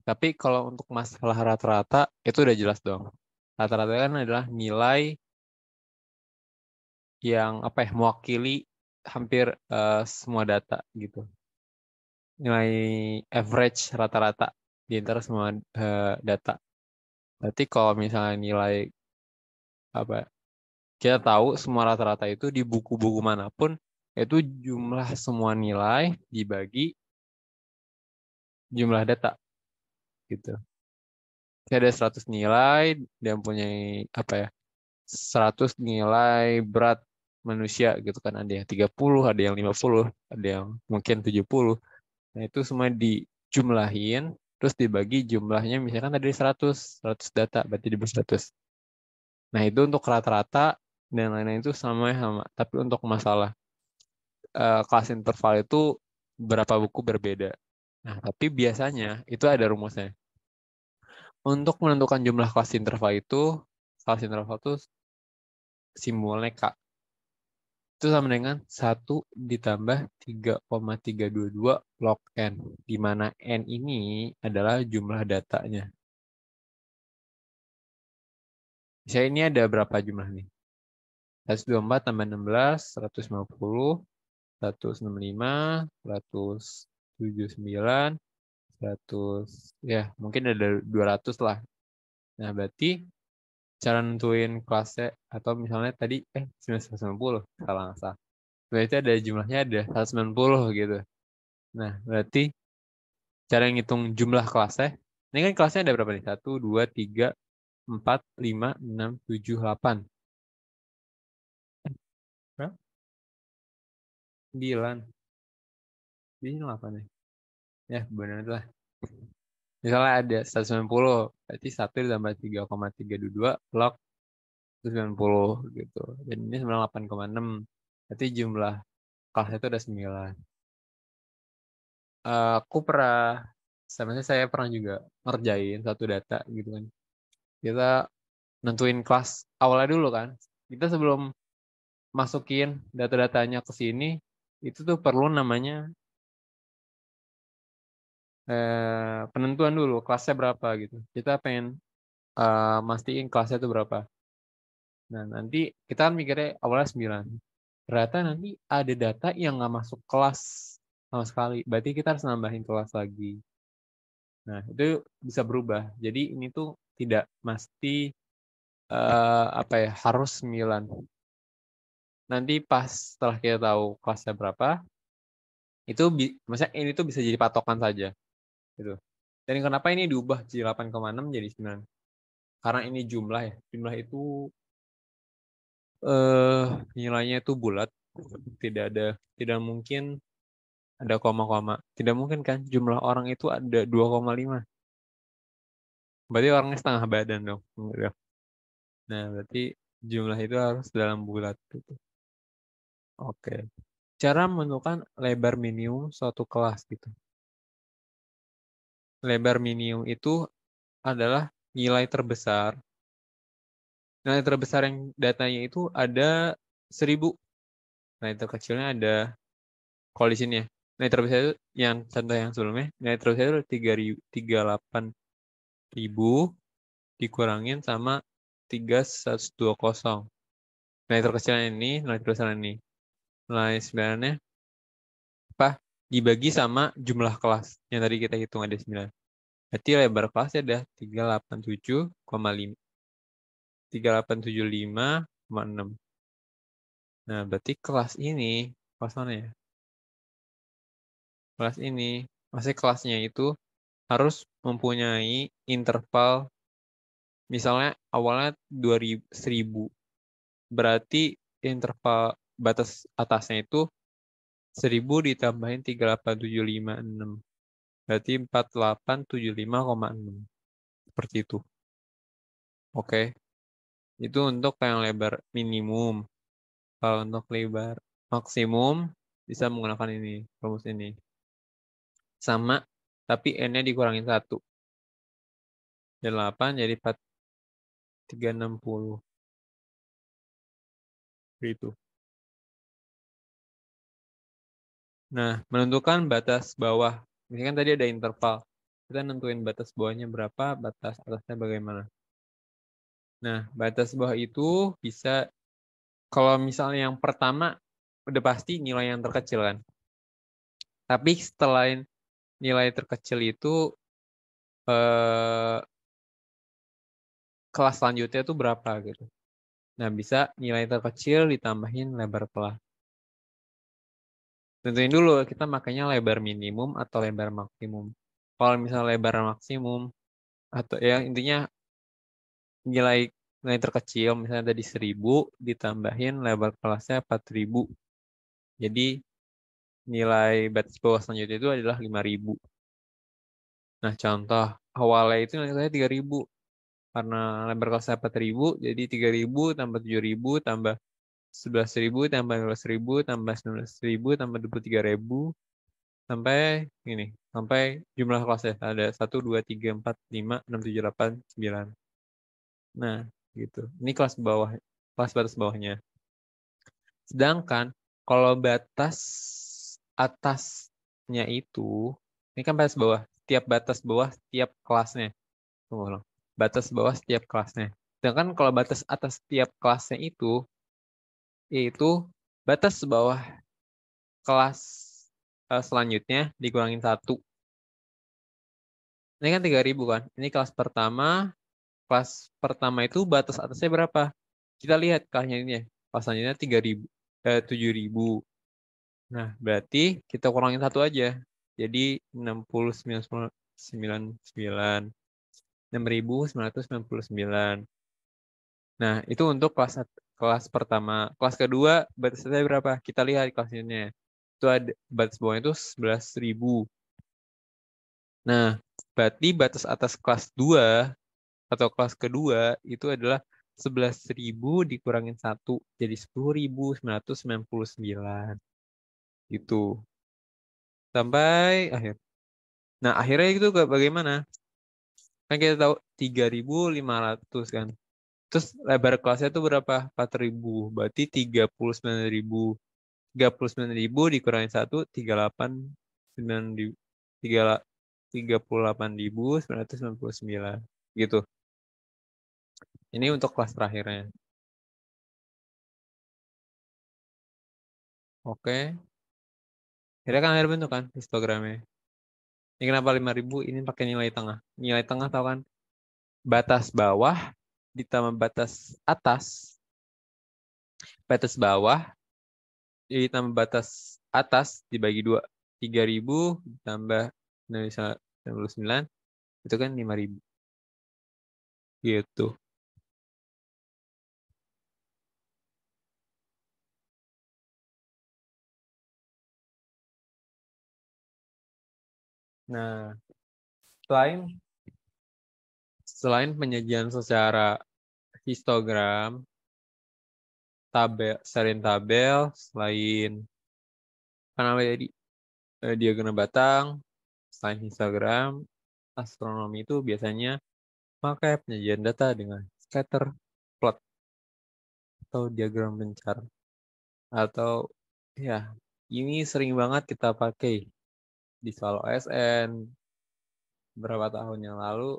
Tapi kalau untuk masalah rata-rata, itu udah jelas dong. Rata-rata kan adalah nilai yang apa ya, mewakili hampir semua data gitu. Nilai average rata-rata di antara semua data. Berarti kalau misalnya nilai apa kita tahu semua rata-rata itu di buku-buku manapun itu jumlah semua nilai dibagi jumlah data gitu. Jadi ada 100 nilai dan punya apa ya? 100 nilai berat manusia gitu kan, ada yang 30, ada yang 50, ada yang mungkin 70. Nah, itu semua dijumlahin terus dibagi jumlahnya misalkan tadi 100 data berarti dibagi 100. Nah, itu untuk rata-rata dan lain-lain itu sama. Tapi untuk masalah kelas interval itu berapa buku berbeda. Nah, tapi biasanya itu ada rumusnya. Untuk menentukan jumlah kelas interval itu simbolnya K. Itu sama dengan 1 ditambah 3,322 log N. Di mana N ini adalah jumlah datanya. Misalnya ini ada berapa jumlah nih? 124 tambah 16, 150, 165, 179, 100, ya mungkin ada 200 lah. Nah, berarti cara nentuin kelasnya atau misalnya tadi 990, salah nggak salah. Berarti ada jumlahnya ada 190 gitu. Nah, berarti cara ngitung jumlah kelasnya. Ini kan kelasnya ada berapa nih? 1, 2, 3, 4, 5, 6, 7, 8. Berapa? 9. Ini 8 nih. Ya, benar lah. Misalnya ada 190, berarti 1 ditambah 3,322 log 90 gitu. Dan ini 98,6. Berarti jumlah kelasnya itu ada 9. Aku pernah, sebenarnya saya pernah juga ngerjain satu data gitu kan. Kita nentuin kelas awalnya dulu kan. Kita sebelum masukin data-datanya ke sini, itu tuh perlu namanya penentuan dulu kelasnya berapa gitu. Kita pengen mastiin kelasnya itu berapa. Nah, nanti kita kan mikirnya awalnya 9. Ternyata nanti ada data yang nggak masuk kelas sama sekali. Berarti kita harus nambahin kelas lagi. Nah, itu bisa berubah. Jadi ini tuh tidak mesti harus 9. Nanti pas setelah kita tahu kelasnya berapa, itu maksudnya ini tuh bisa jadi patokan saja gitu. Dan kenapa ini diubah jadi 8,6 jadi 9? Karena ini jumlah ya. Jumlah itu nilainya itu bulat. Tidak mungkin ada koma-koma. Tidak mungkin kan jumlah orang itu ada 2,5. Berarti orangnya setengah badan dong. Nah, berarti jumlah itu harus dalam bulat gitu. Oke. Cara menentukan lebar minimum suatu kelas gitu. Lebar minimum itu adalah nilai terbesar. Nilai terbesar yang datanya itu ada 1000. Nilai terkecilnya ada, kalau di sini ya. Nilai terbesar itu yang contoh yang sebelumnya. Nilai terbesar itu 38.000 dikurangin sama 3120. Nilai terkecilnya ini, nilai terbesar ini. Nilai sebenarnya apa? Dibagi sama jumlah kelas yang tadi kita hitung ada 9. Berarti lebar kelasnya ada 375,6. Nah, berarti kelas ini, kelas mana ya? Kelas ini, maksudnya kelasnya itu harus mempunyai interval, misalnya awalnya 1000. Berarti interval batas atasnya itu 1000 ditambahin 38.756. Berarti 4875,6. Seperti itu. Oke. Itu untuk yang lebar minimum. Kalau untuk lebar maksimum bisa menggunakan ini, rumus ini. Sama, tapi N-nya dikurangin 1. Dan 8 jadi 360. Gitu. Nah, menentukan batas bawah. Ini kan tadi ada interval. Kita nentuin batas bawahnya berapa, batas atasnya bagaimana. Nah, batas bawah itu bisa, kalau misalnya yang pertama, udah pasti nilai yang terkecil kan. Tapi setelah nilai terkecil itu, kelas selanjutnya itu berapa gitu. Nah, bisa nilai terkecil ditambahin lebar kelas. Tentuin dulu, kita makanya lebar minimum atau lebar maksimum. Kalau misalnya lebar maksimum, atau ya intinya nilai terkecil, misalnya tadi 1000, ditambahin lebar kelasnya 4000. Jadi nilai batas bawah selanjutnya itu adalah 5000. Nah, contoh awalnya itu nilainya 3000. Karena lebar kelasnya 4000, jadi 3000 tambah 7000 tambah 11.000 tambah 15.000 tambah 19.000 tambah 23.000 sampai ini, sampai jumlah kelasnya ada 1, 2, 3, 4, 5, 6, 7, 8, 9. Nah, gitu. Ini kelas bawah, kelas batas bawahnya. Sedangkan kalau batas atasnya itu, ini kan batas bawah, tiap batas bawah tiap kelasnya. Tunggu, batas bawah setiap kelasnya. Sedangkan kalau batas atas setiap kelasnya itu, yaitu batas bawah kelas selanjutnya dikurangin 1. Ini kan 3000 kan. Ini kelas pertama. Kelas pertama itu batas atasnya berapa? Kita lihat kelasnya ini ya. Kelas selanjutnya 7000. 7000. Nah, berarti kita kurangin 1 aja. Jadi 6.999. Nah, itu untuk kelas pertama. Kelas kedua batasnya berapa? Kita lihat kelasnya. Itu ada batas bawahnya itu 11.000. Nah, berarti batas atas kelas 2 atau kelas kedua itu adalah 11.000 dikurangin 1 jadi 10.999 gitu sampai akhir. Nah, akhirnya itu bagaimana? Kan kita tahu 3.500 kan. Terus lebar kelasnya itu berapa? 4.000. Berarti 39.000. 39.000 dikurangi 1 38.900 38.999 gitu. Ini untuk kelas terakhirnya. Oke. Akhirnya kan ada bentuk kan histogramnya. Ini kenapa 5.000? Ini pakai nilai tengah. Nilai tengah tahu kan? Batas bawah ditambah batas atas. Batas bawah ditambah batas atas dibagi 2. 3.000 ditambah 99 itu kan 5.000. Gitu. Nah, selain penyajian secara histogram, tabel, selain apa namanya tadi diagram batang, selain histogram, astronomi itu biasanya pakai penyajian data dengan scatter plot atau diagram bencar atau ya ini sering banget kita pakai di soal OSN beberapa tahun yang lalu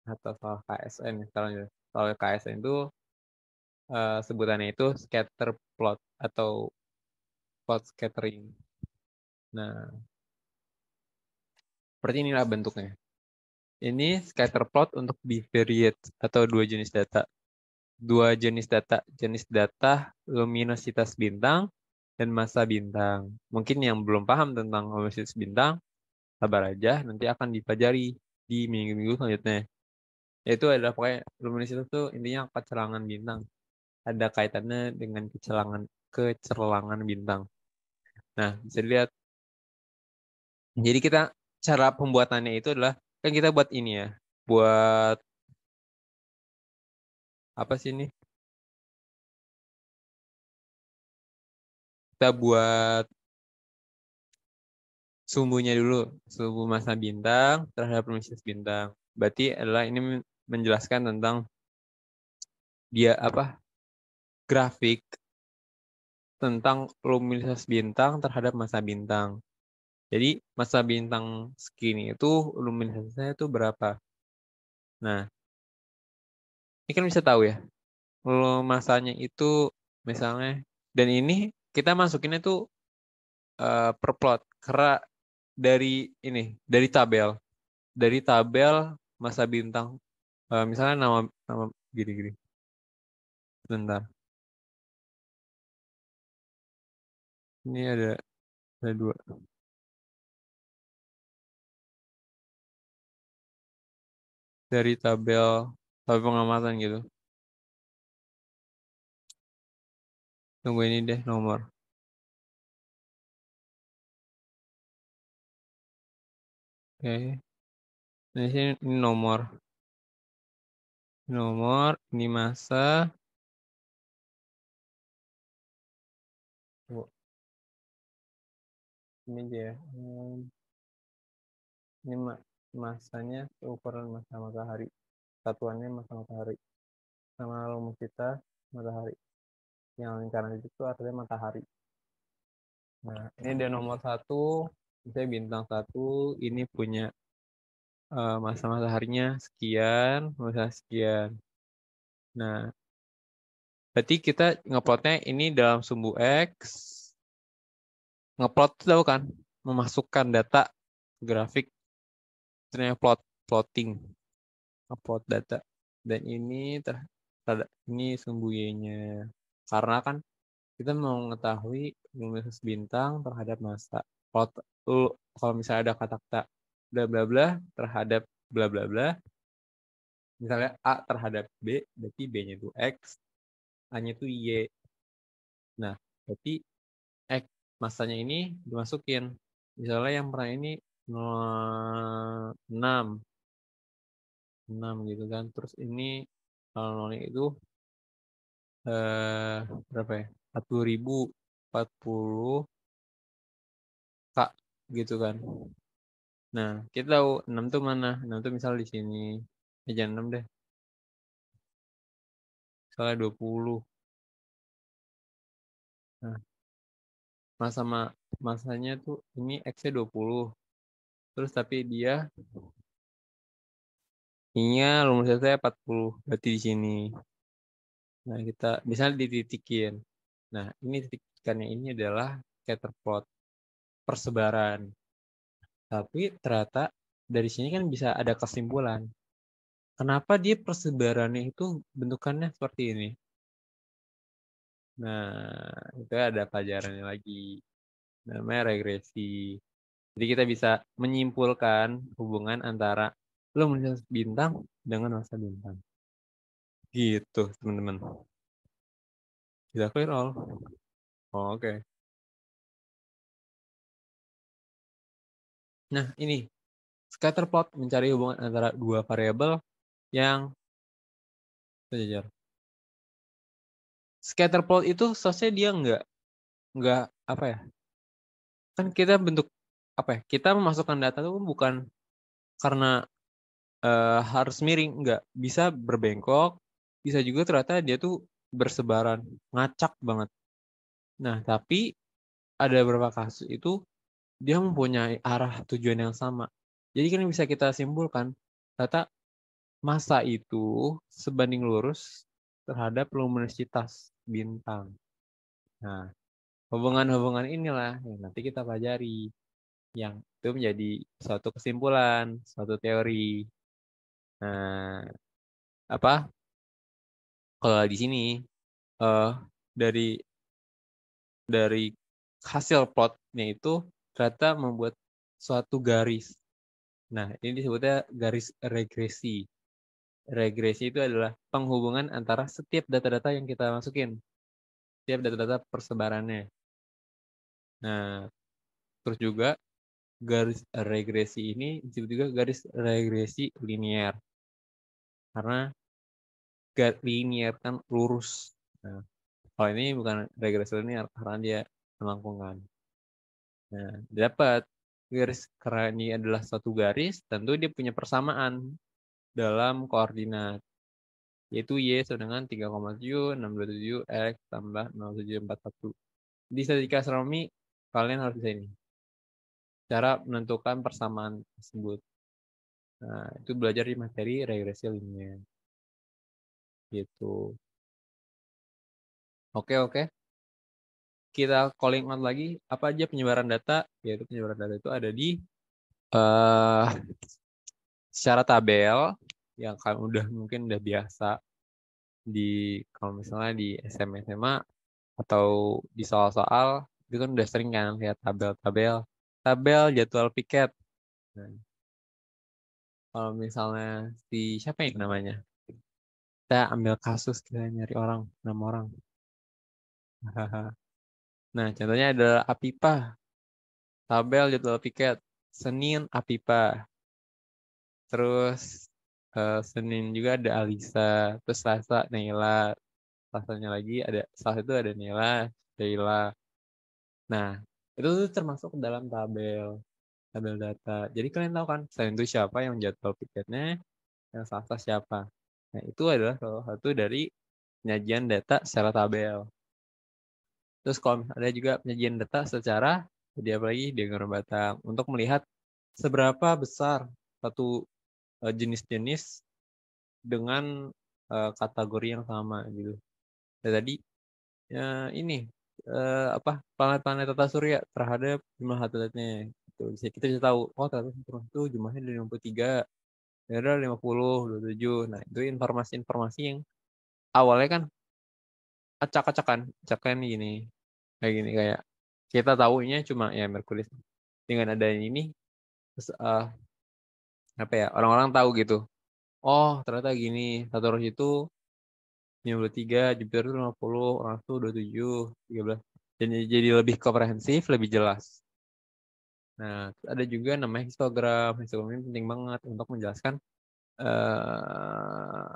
atau soal KSN misalnya. Soal KSN itu sebutannya itu scatter plot atau plot scattering. Nah, seperti inilah bentuknya. Ini scatter plot untuk bivariate atau dua jenis data. Jenis data luminositas bintang dan massa bintang. Mungkin yang belum paham tentang luminositas bintang, sabar aja, nanti akan dipelajari di minggu-minggu selanjutnya. Yaitu adalah pokoknya luminositas itu intinya kecerangan bintang. Ada kaitannya dengan kecerangan bintang. Nah, bisa dilihat. Jadi cara pembuatannya itu adalah, kan kita buat ini ya, buat apa sih ini? Kita buat sumbunya dulu, sumbu massa bintang terhadap luminositas bintang. Berarti adalah ini menjelaskan tentang dia apa grafik tentang luminositas bintang terhadap massa bintang. Jadi massa bintang segini itu luminositasnya itu berapa? Nah, ini kan bisa tahu ya. Kalau massanya itu misalnya dan ini kita masukinnya tuh per plot karena dari ini dari tabel massa bintang. Misalnya nama nama gini-gini. Bentar. Ini ada dua. Dari tabel pengamatan gitu. Tunggu ini deh nomor. Oke. Ini nomor. Ini massa. Oh, ini aja ya. Ini massanya ukuran massa matahari. Satuannya massa matahari. Sama luminositas matahari. Yang lingkaran itu artinya matahari. Nah, ini ada nomor 1. Misalnya bintang 1. Ini punya massa mataharinya sekian, massa sekian. Nah, berarti kita ngeplotnya ini dalam sumbu X. Ngeplot itu tahu kan? Memasukkan data grafik. Ternyata plotting. Ngeplot data. Dan ini sumbu Y-nya. Karena kan kita mau mengetahui luminositas bintang terhadap massa. kalau misalnya ada kata-kata bla bla bla terhadap bla bla bla, misalnya A terhadap B, berarti B-nya itu X, A-nya itu Y. Nah, berarti X masanya ini dimasukin. Misalnya yang pernah ini 6 gitu kan. Terus ini kalau nolnya itu berapa ya? 40.040 K gitu kan. Nah, kita tahu 6 tuh mana? 6 tuh misal di sini. Jangan 6 deh. Misalnya 20. Nah, masanya tuh ini X-nya 20. Terus tapi dia ini-nya rumusnya saya 40. Berarti di sini. Nah, kita misalnya dititikin. Nah, ini titikannya ini adalah scatter plot persebaran. Tapi ternyata dari sini kan bisa ada kesimpulan. Kenapa dia persebarannya itu bentukannya seperti ini? Nah, itu ada pelajarannya lagi. Namanya regresi. Jadi kita bisa menyimpulkan hubungan antara luminosity bintang dengan massa bintang. Gitu, teman-teman. Sudah clear all? Oh, oke. Nah, ini scatter plot mencari hubungan antara dua variabel yang sejajar. Scatter plot itu seharusnya dia nggak apa ya? Kan kita bentuk apa ya? Kita memasukkan data itu bukan karena harus miring, nggak bisa berbengkok, bisa juga ternyata dia tuh bersebaran ngacak banget. Nah, tapi ada beberapa kasus itu dia mempunyai arah tujuan yang sama. Jadi kan bisa kita simpulkan ternyata massa itu sebanding lurus terhadap luminositas bintang. Nah, hubungan-hubungan inilah yang nanti kita pelajari, yang itu menjadi suatu kesimpulan, suatu teori. Nah, apa? Kalau di sini dari hasil plotnya itu ternyata membuat suatu garis. Nah, ini disebutnya garis regresi. Regresi itu adalah penghubungan antara setiap data-data yang kita masukin, setiap data-data persebarannya. Nah, terus juga garis regresi ini disebut juga garis regresi linear. Karena linear kan lurus. Nah, kalau ini bukan regresi linear karena dia melengkungkan. Nah, dapat garis karena ini adalah satu garis, tentu dia punya persamaan dalam koordinat, yaitu Y sama dengan 3,7627 X tambah 0741. Di statistika astronomi, kalian harus bisa ini. Cara menentukan persamaan tersebut. Nah, itu belajar di materi regresi linear. Gitu. Oke. Kita calling out lagi, apa aja penyebaran data? Yaitu penyebaran data itu ada di secara tabel, yang kalian mungkin udah biasa di kalau misalnya di SMA atau di soal-soal itu kan udah sering kan lihat tabel jadwal piket. Nah, kalau misalnya si siapa yang namanya, kita ambil kasus kita nyari orang 6 orang. Nah, contohnya adalah Apipa, tabel jadwal piket Senin Apipa, terus Senin juga ada Alisa, terus Selasa Neila, Selasanya lagi ada Selasa itu ada Neila, Sheila. Nah, itu tuh termasuk ke dalam tabel data. Jadi kalian tahu kan, Senin itu siapa yang jadwal piketnya, yang Selasa siapa. Nah, itu adalah salah satu dari penyajian data secara tabel. Terus kalau ada juga penyajian data secara, jadi apalagi diagram batang, untuk melihat seberapa besar satu jenis-jenis dengan kategori yang sama gitu. Dan tadi ini apa planet-planet tata surya terhadap jumlah satelitnya. Kita bisa tahu, oh ternyata Saturn itu jumlahnya dari 63, ada 50, 27. Nah, itu informasi-informasi yang awalnya kan acak-acakan gini. Kayak gini, kayak kita tahunya cuma ya Merkurius. dengan adanya ini apa ya, orang-orang tahu gitu. Oh, ternyata gini, Saturus itu 53, Jupiter itu 50, orang itu 27, 13. Jadi lebih komprehensif, lebih jelas. Nah, ada juga namanya histogram. Histogram ini penting banget untuk menjelaskan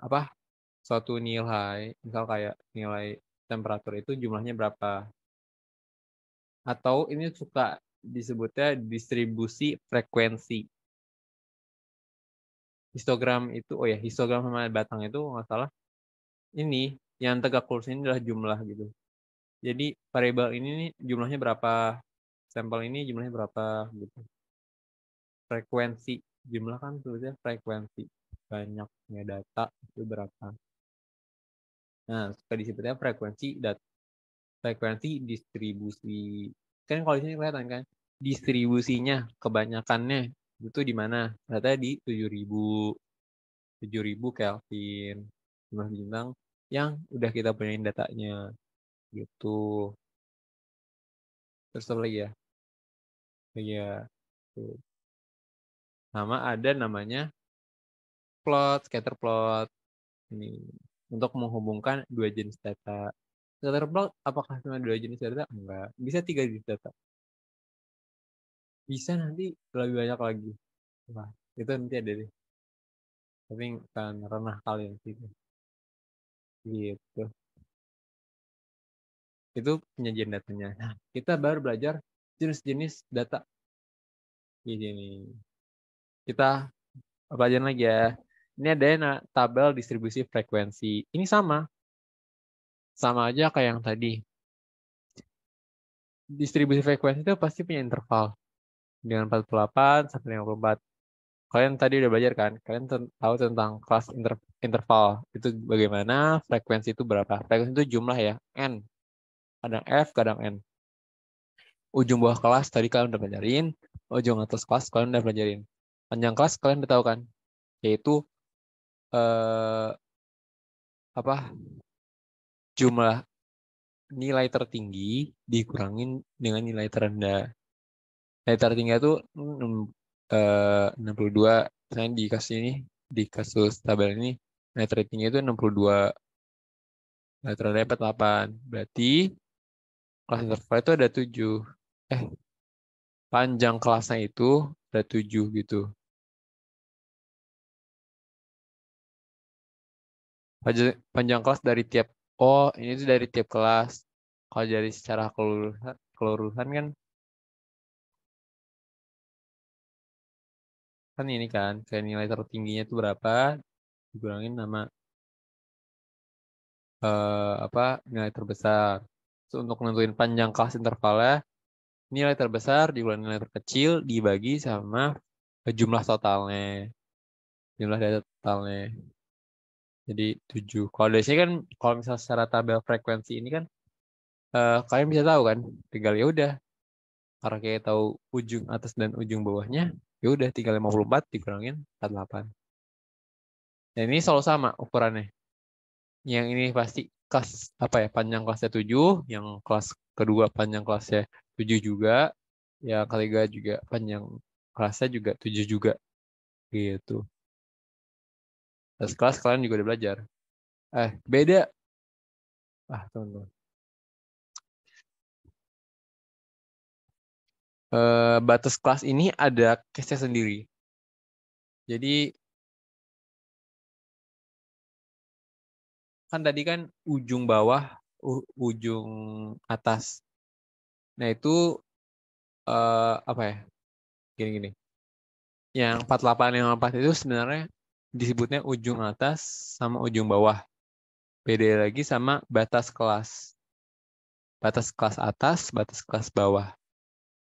apa suatu nilai, misal kayak nilai temperatur itu jumlahnya berapa. Atau ini suka disebutnya distribusi frekuensi. Histogram itu, oh ya, histogram sama batang itu nggak salah. Ini yang tegak lurus ini adalah jumlah gitu. Jadi variabel ini nih jumlahnya berapa, sampel ini jumlahnya berapa gitu. Frekuensi, jumlah kan tulisnya frekuensi, banyaknya data itu berapa. Nah, suka disebutnya frekuensi distribusi. Kan kalau di sini kelihatan kan, distribusinya kebanyakannya itu di mana? Ternyata di 7.000 Kelvin. Jumlah bintang yang udah kita punya datanya gitu. Terus apa lagi ya? Iya. Tuh. Sama ada namanya scatter plot. Ini untuk menghubungkan dua jenis data. Scatter plot apakah cuma dua jenis data? Enggak. Bisa tiga jenis data. Bisa nanti lebih banyak lagi. Wah, itu nanti ada deh. Tapi kan ranah kalian sih. Gitu. Itu penyajian datanya. Nah, kita baru belajar jenis-jenis data. Di sini. Kita pelajaran lagi ya. Ini ada tabel distribusi frekuensi. Ini sama. Sama aja kayak yang tadi. Distribusi frekuensi itu pasti punya interval. Dengan 48 sampai 54. Kalian tadi udah belajar kan? Kalian tahu tentang kelas interval. Itu bagaimana, frekuensi itu berapa. Frekuensi itu jumlah ya, N. Kadang F, kadang N. Ujung bawah kelas tadi kalian udah pelajarin. Ujung atas kelas kalian udah pelajarin. Panjang kelas kalian udah tahu kan? Yaitu eh, apa jumlah nilai tertinggi dikurangin dengan nilai terendah. Nilai tertinggi itu 62. Misalnya di kasus ini, di kasus tabel ini, nilai tertinggi itu 62. Nilai terendah 48. Berarti kelas interval itu ada 7. Eh, panjang kelasnya itu ada 7 gitu. Panjang kelas dari tiap, oh ini tuh dari tiap kelas. Kalau dari secara kelurusan kan ini kan, kayak nilai tertingginya itu berapa, dikurangin sama apa nilai terbesar. So, untuk nentuin panjang kelas intervalnya, nilai terbesar dikurangi nilai terkecil dibagi sama jumlah totalnya. Jumlah data totalnya. Jadi 7. Kalau dari sini kan, kalau misalnya secara tabel frekuensi ini kan, kalian bisa tahu kan, tinggal ya udah, karena kayak tahu ujung atas dan ujung bawahnya, ya udah tinggal 54 dikurangin 48. Dan ini selalu sama ukurannya. Yang ini pasti kelas apa ya, panjang kelasnya 7, yang kelas kedua panjang kelasnya 7 juga, yang ketiga juga panjang kelasnya juga 7 juga gitu. Terus kelas kalian juga udah belajar. Beda. Teman-teman. Batas kelas ini ada case-nya sendiri. Jadi kan tadi kan ujung bawah, ujung atas. Nah itu apa ya? Gini-gini. Yang 48 yang 4 itu sebenarnya disebutnya ujung atas sama ujung bawah. Beda lagi sama batas kelas. Batas kelas atas, batas kelas bawah.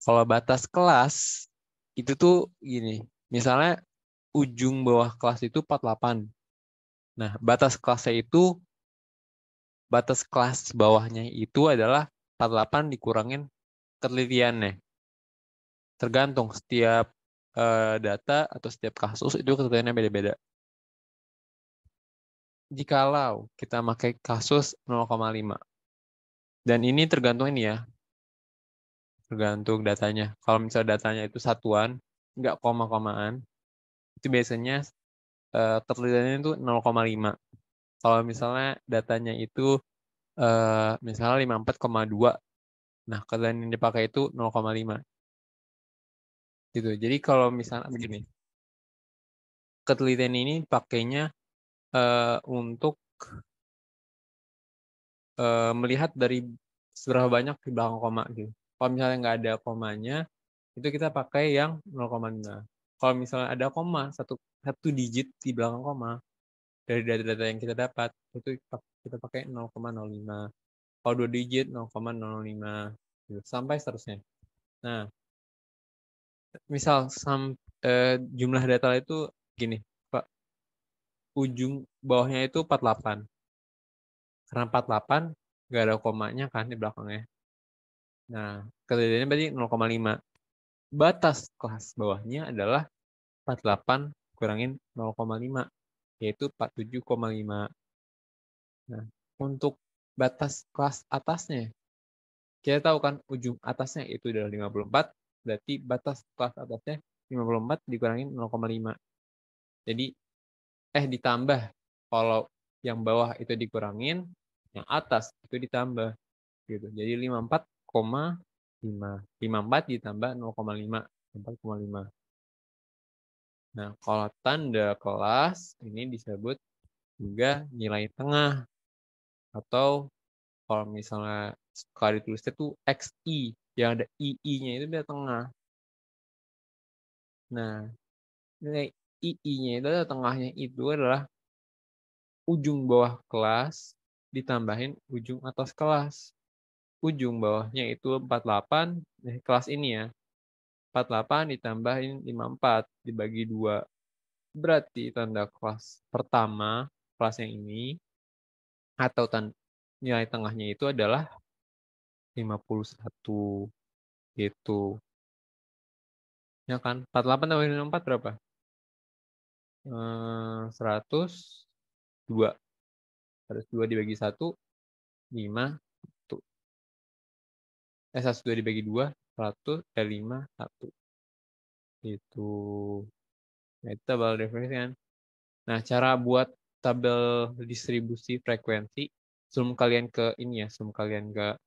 Kalau batas kelas itu tuh gini. Misalnya ujung bawah kelas itu 48. Nah, batas kelas bawahnya itu adalah 48 dikurangin ketelitiannya. Tergantung setiap data atau setiap kasus itu ketelitiannya beda-beda. Jikalau kita pakai kasus 0,5. Dan ini tergantung ini ya. tergantung datanya. Kalau misalnya datanya itu satuan, nggak koma-komaan, itu biasanya ketelitiannya itu 0,5. Kalau misalnya datanya itu misalnya 54,2, nah ketelitian yang dipakai itu 0,5. Gitu. Jadi kalau misalnya begini, ketelitian ini pakainya untuk melihat dari seberapa banyak di belakang koma gitu. Kalau misalnya nggak ada komanya, itu kita pakai yang 0,5. Kalau misalnya ada koma, satu digit di belakang koma, dari data-data yang kita dapat, itu kita pakai 0,05. Kalau 2 digit, 0,005. Gitu, sampai seterusnya. Nah, misal jumlah data itu gini, Pak. Ujung bawahnya itu 48. Karena 48 nggak ada komanya kan di belakangnya. Nah, ketelitiannya berarti 0,5. Batas kelas bawahnya adalah 48 kurangin 0,5, yaitu 47,5. Nah, untuk batas kelas atasnya, kita tahu kan ujung atasnya itu adalah 54, berarti batas kelas atasnya 54 dikurangin 0,5. Jadi, ditambah. Kalau yang bawah itu dikurangin, yang atas itu ditambah. Gitu. Jadi 54,5. 54 ditambah 0,5. 4,5. Nah, kalau tanda kelas ini disebut juga nilai tengah. Atau kalau misalnya sekali ditulisnya itu XI, yang ada II-nya itu di tengah. Nah, nilai II-nya itu adalah tengahnya itu adalah ujung bawah kelas ditambahin ujung atas kelas. Ujung bawahnya itu 48, kelas ini ya. 48 ditambahin 54 dibagi 2. Berarti tanda kelas pertama, kelas yang ini, atau nilai tengahnya itu adalah 51. Gitu. Ya kan? 48 tambah 54 berapa? 102. 102 dibagi 1, 5. 102 dibagi 2, 100, 5, 1. Itu. Nah, itu tabel referensi kan. Nah, cara buat tabel distribusi frekuensi, sebelum kalian ke ini ya, sebelum kalian ke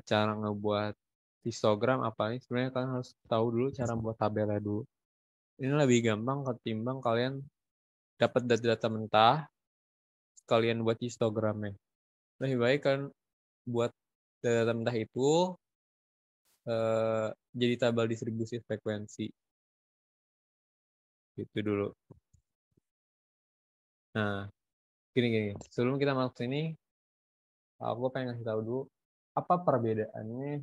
cara ngebuat histogram apa ini, sebenarnya kalian harus tahu dulu cara buat tabelnya dulu. Ini lebih gampang ketimbang kalian dapat data-data mentah, kalian buat histogramnya. Lebih baik kan buat data mentah itu jadi tabel distribusi frekuensi. Gitu dulu. Nah, gini. Sebelum kita masuk sini, aku pengen ngasih tahu dulu apa perbedaannya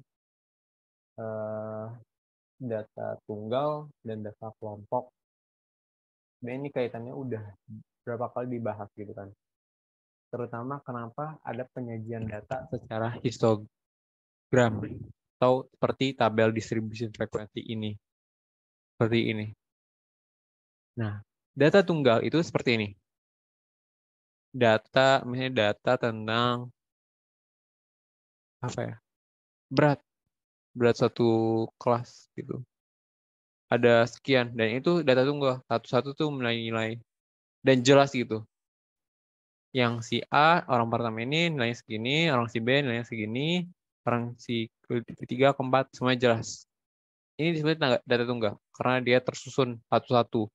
data tunggal dan data kelompok. Dan ini kaitannya udah berapa kali dibahas gitu kan. Terutama kenapa ada penyajian data secara histogram atau seperti tabel distribusi frekuensi ini. Seperti ini. Nah, data tunggal itu seperti ini. Misalnya data tentang apa ya? Berat satu kelas gitu. Ada sekian dan itu data tunggal. Satu-satu tuh nilai-nilai dan jelas gitu. Yang si A orang pertama ini nilainya segini, orang si B nilainya segini, orang si ketiga, keempat semuanya jelas. Ini disebut data tunggal karena dia tersusun satu-satu.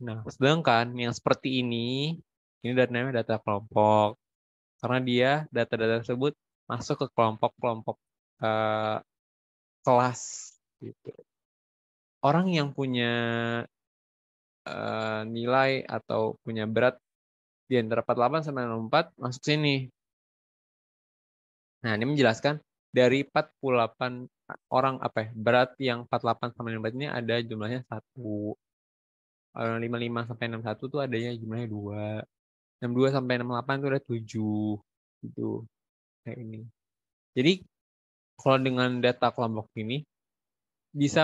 Nah, sedangkan yang seperti ini namanya data kelompok. Karena dia data-data tersebut masuk ke kelompok-kelompok kelas. Gitu. Orang yang punya nilai atau punya berat di antara 48 sampai 64 masuk sini. Nah, ini menjelaskan dari 48 orang berat yang 48 sampai 64 ini ada jumlahnya 1. 55 sampai 61 tuh adanya jumlahnya 2. 62 sampai 68 itu ada 7. Gitu. Kayak ini. Jadi kalau dengan data kelompok ini bisa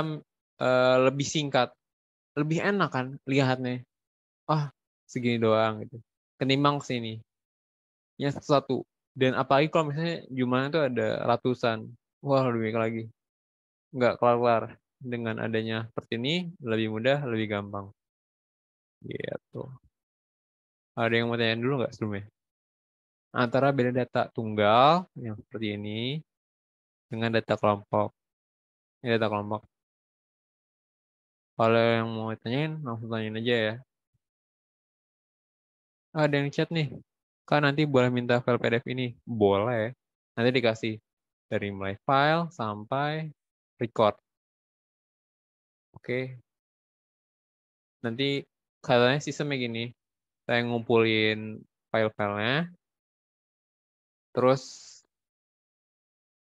lebih singkat, lebih enak kan lihatnya. Segini doang gitu. Ketimbang sini. Yang satu-satu. Dan apalagi kalau misalnya jumlahnya itu ada ratusan. Wah, lebih baik lagi. Nggak kelar-kelar. Dengan adanya seperti ini, lebih mudah, lebih gampang. Gitu. Ada yang mau tanya dulu nggak sebelumnya? Antara beda data tunggal, yang seperti ini, dengan data kelompok. Ini data kelompok. Kalau yang mau tanyain, langsung tanyain aja ya. Ada yang chat nih. Kan nanti boleh minta file PDF ini. Boleh. Nanti dikasih dari mulai file sampai record. Oke. Nanti katanya sistemnya gini. Saya ngumpulin file-filenya. Terus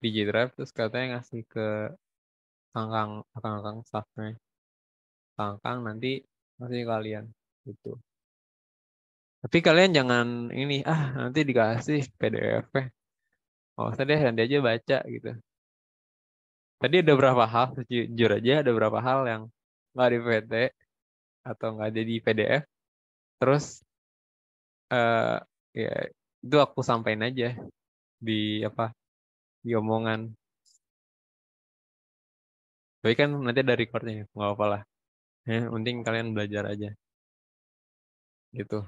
di G Drive. Terus katanya ngasih ke akang staffnya. Kangkang nanti ngasih ke kalian. Gitu. Tapi kalian jangan ini. Nanti dikasih PDF-nya. Oh, usah deh, nanti aja baca gitu. Tadi ada berapa hal, jujur aja ada berapa hal yang nggak di PT atau nggak ada di PDF. Terus eh ya itu aku sampaikan aja di apa di omongan. Tapi kan nanti ada recordnya, nggak apa-apa lah. Penting kalian belajar aja gitu.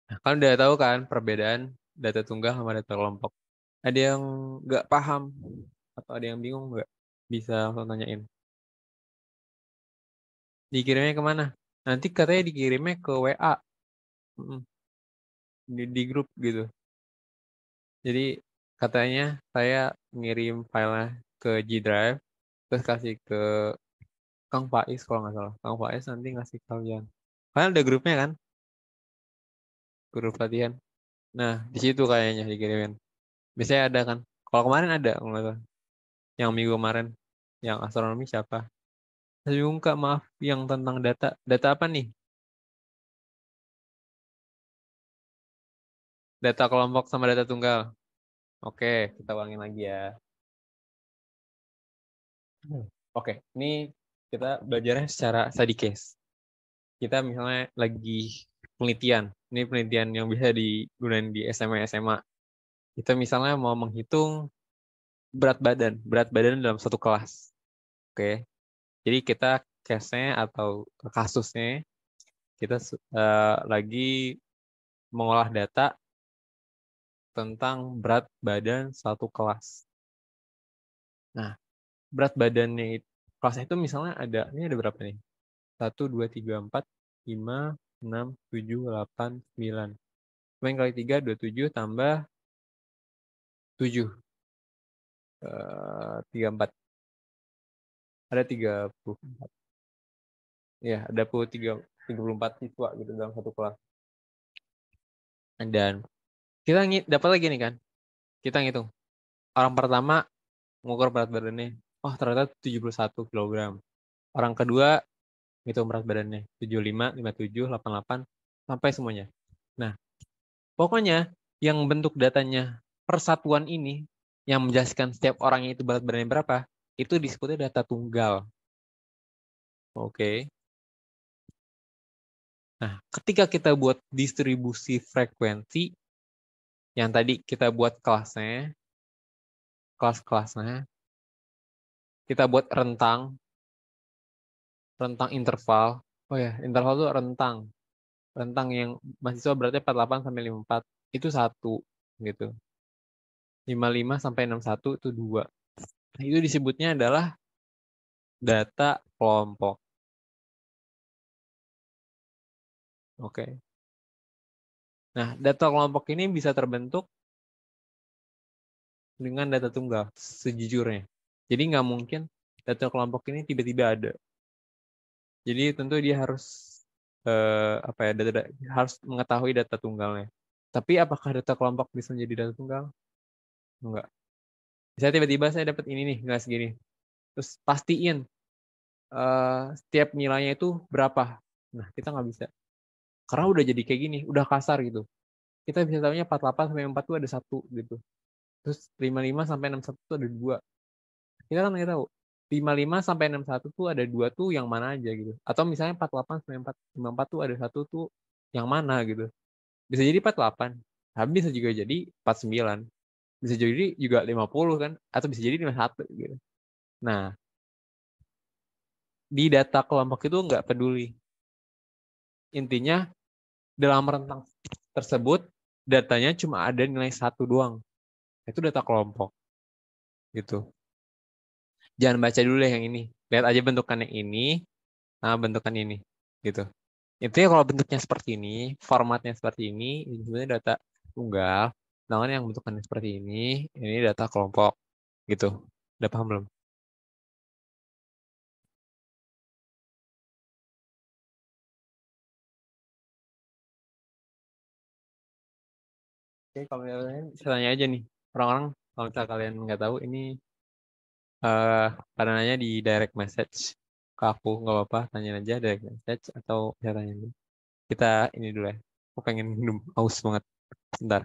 Nah, kan udah tahu kan perbedaan data tunggal sama data kelompok. Ada yang nggak paham atau ada yang bingung nggak? Bisa langsung tanyain. Dikirimnya kemana? Nanti katanya dikirimnya ke WA. Mm, di grup gitu. Jadi katanya saya ngirim filenya ke G Drive, terus kasih ke Kang Faiz kalau nggak salah. Kang Faiz nanti ngasih kalian. Kalian ada grupnya kan? Grup latihan. Nah, di situ kayaknya dikirimin. Biasanya ada kan? Kalau kemarin ada, kalau nggak salah. Yang minggu kemarin, yang astronomi siapa? Saya bingung Kak, maaf. Yang tentang data. Data apa nih? Data kelompok sama data tunggal. Oke, kita ulangin lagi ya. Oke, ini kita belajarnya secara study case. Kita misalnya lagi penelitian. Ini penelitian yang bisa digunakan di SMA SMA. Kita misalnya mau menghitung berat badan dalam satu kelas. Oke. Jadi kita case-nya atau kasusnya kita lagi mengolah data tentang berat badan satu kelas. Nah, berat badannya itu kelasnya itu misalnya ini ada berapa nih? 1, 2, 3, 4, 5, 6, 7, 8, 9. Main kali 3, 27 tambah 7. 34. Ada 34. Ya, ada 34 siswa gitu dalam satu kelas. Dan kita dapat lagi nih kan. Kita ngitung. Orang pertama mengukur berat badannya. Oh, ternyata 71 kg. Orang kedua ngitung berat badannya. 75, 57, 88 sampai semuanya. Nah, pokoknya yang bentuk datanya persatuan ini yang menjelaskan setiap orangnya itu berat badannya berapa, itu disebutnya data tunggal. Oke. Nah, ketika kita buat distribusi frekuensi, yang tadi kita buat kelas-kelasnya, kita buat rentang interval. Oh ya, interval itu rentang yang mahasiswa berarti 48 sampai 54 itu 1 gitu. 55 sampai 61 itu 2. Nah, itu disebutnya adalah data kelompok. Oke. Nah, data kelompok ini bisa terbentuk dengan data tunggal sejujurnya. Jadi nggak mungkin data kelompok ini tiba-tiba ada. Jadi tentu dia harus harus mengetahui data tunggalnya. Tapi apakah data kelompok bisa menjadi data tunggal? Enggak. Bisa tiba-tiba saya dapat ini nih, nggak segini. Terus pastiin setiap nilainya itu berapa. Nah, kita nggak bisa. Karena udah jadi kayak gini, udah kasar gitu. Kita bisa tahunya 48 sampai 4 tuh ada 1 gitu. Terus 55 sampai 61 tuh ada 2. Kita kan nggak tahu. 55 sampai 61 tuh ada 2 tuh yang mana aja gitu. Atau misalnya 48 sampai 54 tuh ada 1 tuh yang mana gitu. Bisa jadi 48. Tapi bisa juga jadi 49. bisa jadi juga 50 kan, atau bisa jadi 51 gitu. Nah, di data kelompok itu nggak peduli. Intinya dalam rentang tersebut datanya cuma ada nilai 1 doang. Itu data kelompok gitu. Jangan baca dulu deh yang ini. Lihat aja bentukan yang ini sama bentukan ini gitu. Intinya kalau bentuknya seperti ini, formatnya seperti ini sebenarnya data tunggal. Sedangkan yang bentukannya seperti ini data kelompok gitu. Udah paham belum? Oke, kalau misalnya bisa tanya aja nih. Orang-orang kalau misalnya kalian nggak tahu ini pada nanya di direct message ke aku, nggak apa-apa, tanya aja direct message atau bisa tanya dulu. Kita ini dulu ya. Aku pengen minum, haus banget. Sebentar.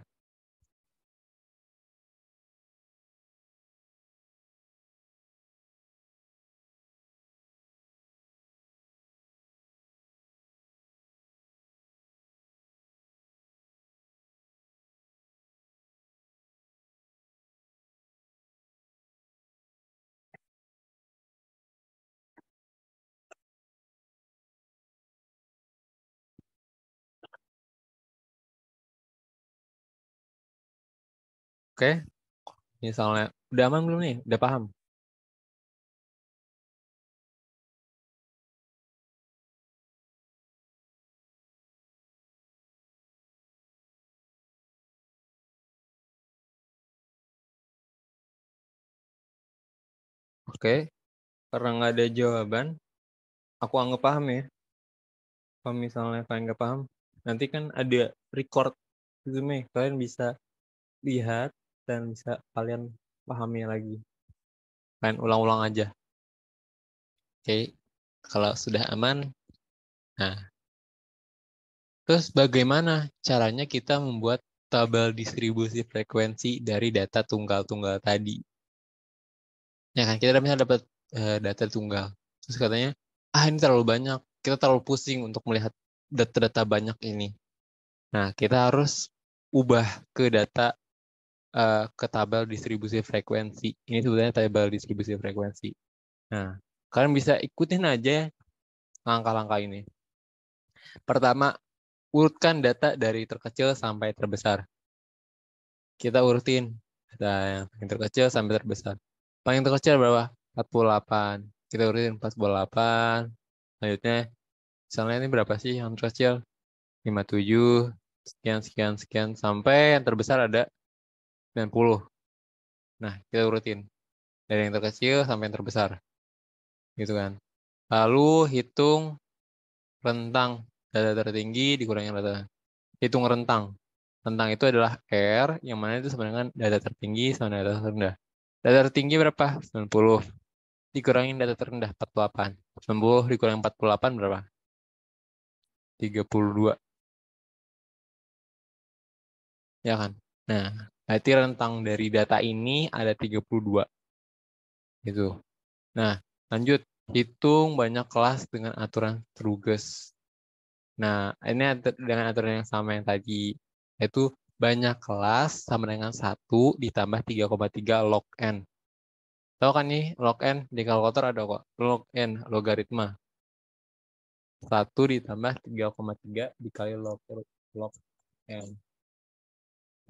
Oke, misalnya udah aman belum nih? Udah paham? Oke, karena nggak ada jawaban, aku anggap paham ya. Kalau misalnya kalian nggak paham, nanti kan ada record Zoom-nya. Kalian bisa lihat dan bisa kalian pahami lagi. Kalian ulang-ulang aja. Oke, kalau sudah aman, nah, terus bagaimana caranya kita membuat tabel distribusi frekuensi dari data tunggal-tunggal tadi? Ya kan, kita misalnya dapat data tunggal. Terus katanya, ini terlalu banyak. Kita terlalu pusing untuk melihat data-data banyak ini. Nah, kita harus ubah ke data ke tabel distribusi frekuensi. Ini sebenarnya tabel distribusi frekuensi. Nah, kalian bisa ikutin aja langkah-langkah ini. Pertama, urutkan data dari terkecil sampai terbesar. Kita urutin data yang paling terkecil sampai terbesar. Paling terkecil berapa? 48. Kita urutin 48. Selanjutnya, misalnya ini berapa sih yang terkecil? 57, sekian, sekian, sekian. Sampai yang terbesar ada 90. Nah, kita urutin. Dari yang terkecil sampai yang terbesar. Gitu kan. Lalu hitung rentang data tertinggi dikurangi data. Hitung rentang. Rentang itu adalah R, yang mana itu sama dengan data tertinggi sama data terendah. Data tertinggi berapa? 90. Dikurangin data terendah 48. 90 dikurangi 48 berapa? 32. Ya kan? Nah, berarti rentang dari data ini ada 32. Gitu. Nah, lanjut. Hitung banyak kelas dengan aturan Struges. Nah, ini dengan aturan yang sama yang tadi. Yaitu banyak kelas sama dengan 1 ditambah 3,3 log N. Tahu kan nih, log N di kalkulator ada kok. Log N, logaritma. 1 ditambah 3,3 dikali log N.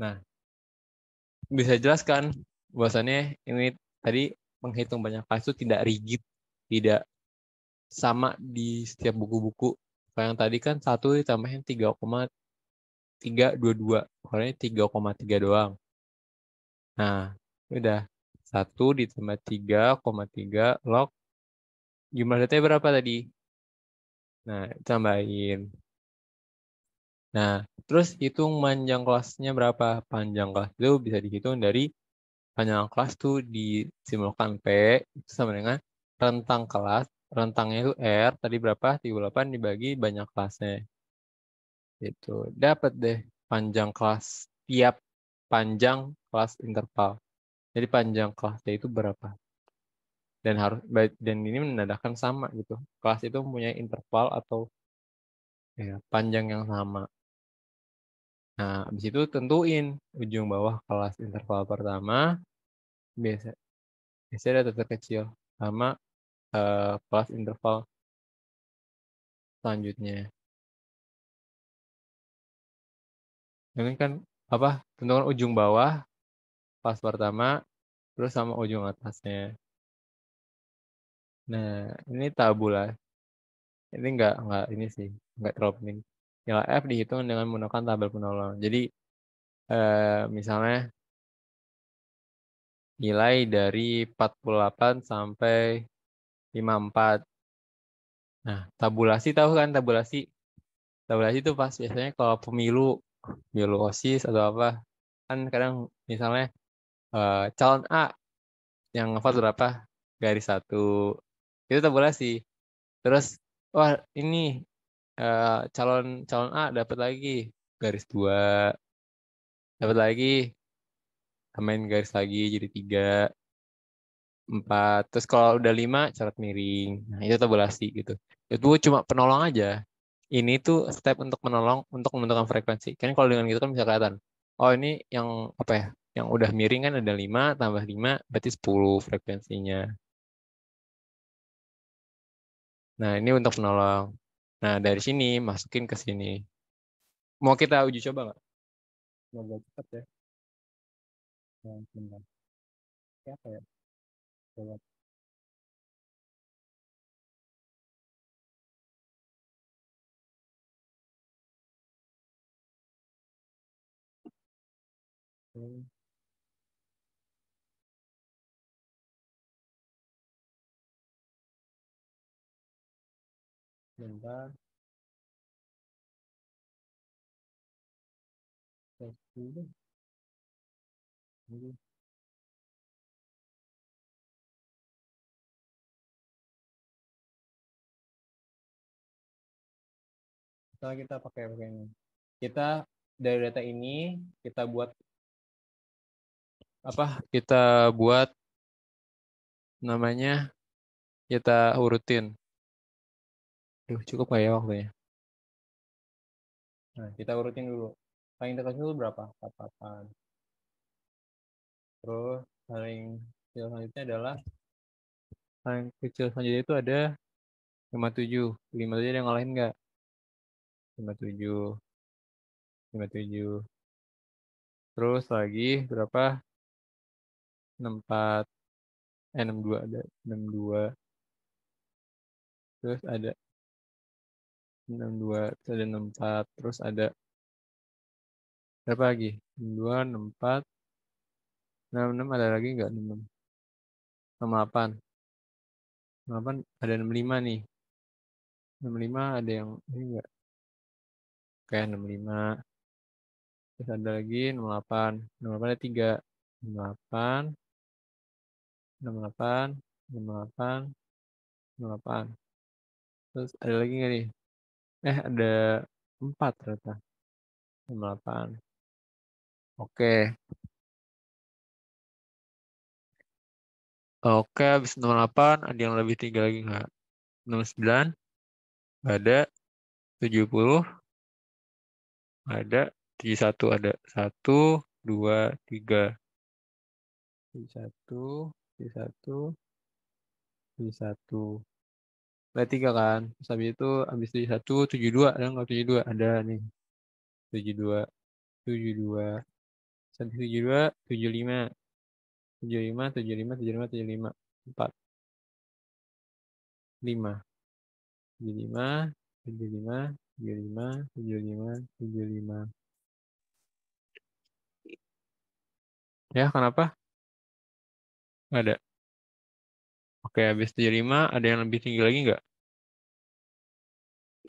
Nah, bisa jelaskan bahwasannya ini tadi menghitung banyak kelas itu tidak rigid, tidak sama di setiap buku-buku. Kalau yang tadi kan 1 ditambahin 3,322. Kalau ini 3,3 doang. Nah, udah 1 ditambah 3,3 log jumlah datanya berapa tadi? Nah, tambahin. Nah, terus hitung panjang kelasnya berapa? Panjang kelas itu bisa dihitung dari panjang kelas tuh disimulkan P itu sama dengan rentang kelas. Rentangnya itu R, tadi berapa? 38 dibagi banyak kelasnya. Itu dapat deh panjang kelas tiap panjang kelas interval. Jadi panjang kelasnya itu berapa? Dan ini menandakan sama gitu. Kelas itu mempunyai interval atau ya, panjang yang sama. Nah, habis itu tentuin ujung bawah kelas interval pertama, biasanya data terkecil, sama kelas interval selanjutnya. Ini kan tentukan ujung bawah kelas pertama, terus sama ujung atasnya. Nah, ini tabula. Ini nggak terlalu penting. Nilai F dihitung dengan menggunakan tabel penolong. Jadi misalnya nilai dari 48 sampai 54. Nah, tabulasi tahu kan tabulasi? Tabulasi itu pas biasanya kalau pemilu OSIS atau apa, kan kadang misalnya calon A yang ngevote berapa? Garis 1. Itu tabulasi. Terus, wah ini calon calon A dapat lagi garis 2, dapat lagi tambahin garis lagi jadi 3, 4. Terus kalau udah 5 coret miring. Nah, itu tabulasi gitu. Itu cuma penolong aja. Ini tuh step untuk menolong untuk menentukan frekuensi. Kan kalau dengan gitu kan bisa kelihatan. Oh, ini yang apa ya? Yang udah miring kan ada 5 tambah 5 berarti 10 frekuensinya. Nah, ini untuk penolong. Nah, dari sini masukin ke sini. Mau kita uji coba nggak? Semoga cepat ya. Yang benar. Siapa ya? Coba. Bentar. Tes dulu. Ini. Setelah kita pakai ini. Kita dari data ini kita buat Kita buat namanya, kita urutin. Cukup nggak ya waktunya? Nah, kita urutin dulu. Paling dekat dulu berapa? 48. Terus paling kecil selanjutnya adalah itu ada 57. 57 ada yang ngalahin nggak? 57. 57. Terus lagi berapa? 64. 62 ada. 62. Terus ada 62. Terus ada 64. Terus ada berapa lagi? 62, 64. 66 ada lagi nggak? 66. 68. 68 ada 65 nih. 65 ada yang ini enggak? Kayak 65. Terus ada lagi 68. 68 ada 3. 68, 68, 68, 68. Terus ada lagi nggak nih? Ada 4 ternyata. 68. Oke. Oke, habis 68 ada yang lebih tinggi lagi nggak? 69 ada, 70 ada, 71 ada. 1, 2, 3. 71, 71, 71. Ada 3 kan. Terus habis itu habis 71, 72 ada nggak? 72 ada nih. 72, 72. Habis 72, 75. 75, 75, 75, 75. 4, 5. 75, 75, 75, 75, 75. Ya, kenapa? Nggak ada. Oke, habis 75 ada yang lebih tinggi lagi nggak?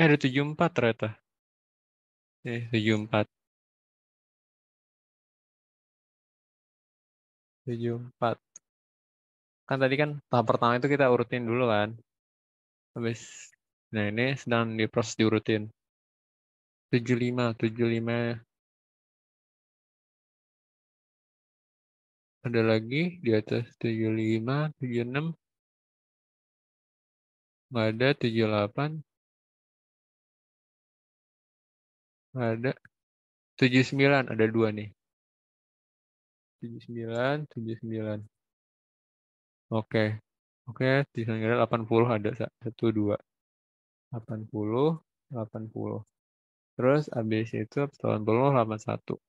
Ada 74 ternyata. 74. 74. Kan tadi kan tahap pertama itu kita urutin dulu kan. Habis, nah ini sedang diproses diurutin. 75, 75. Ada lagi di atas 75, 76. Nggak ada, 78. Nggak ada. 79 ada 2 nih. 79, 79. Oke. Oke, 80 ada 1, 2. 80, 80. Terus habis itu 80, 81.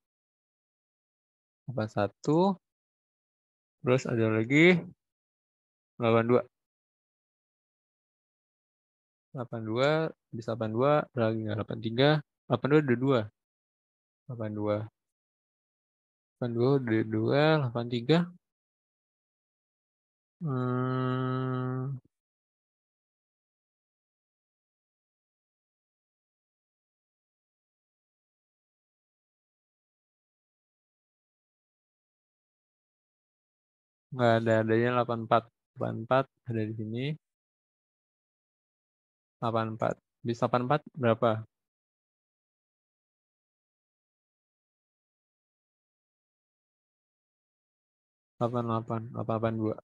81. Terus ada lagi 82. 82, habis 82, ada lagi nggak? 83. 82 ada 2. 82. 82 ada 2, 83. Nggak ada, adanya 84. 84 ada di sini. 84. Bis 84 berapa? 88, 82.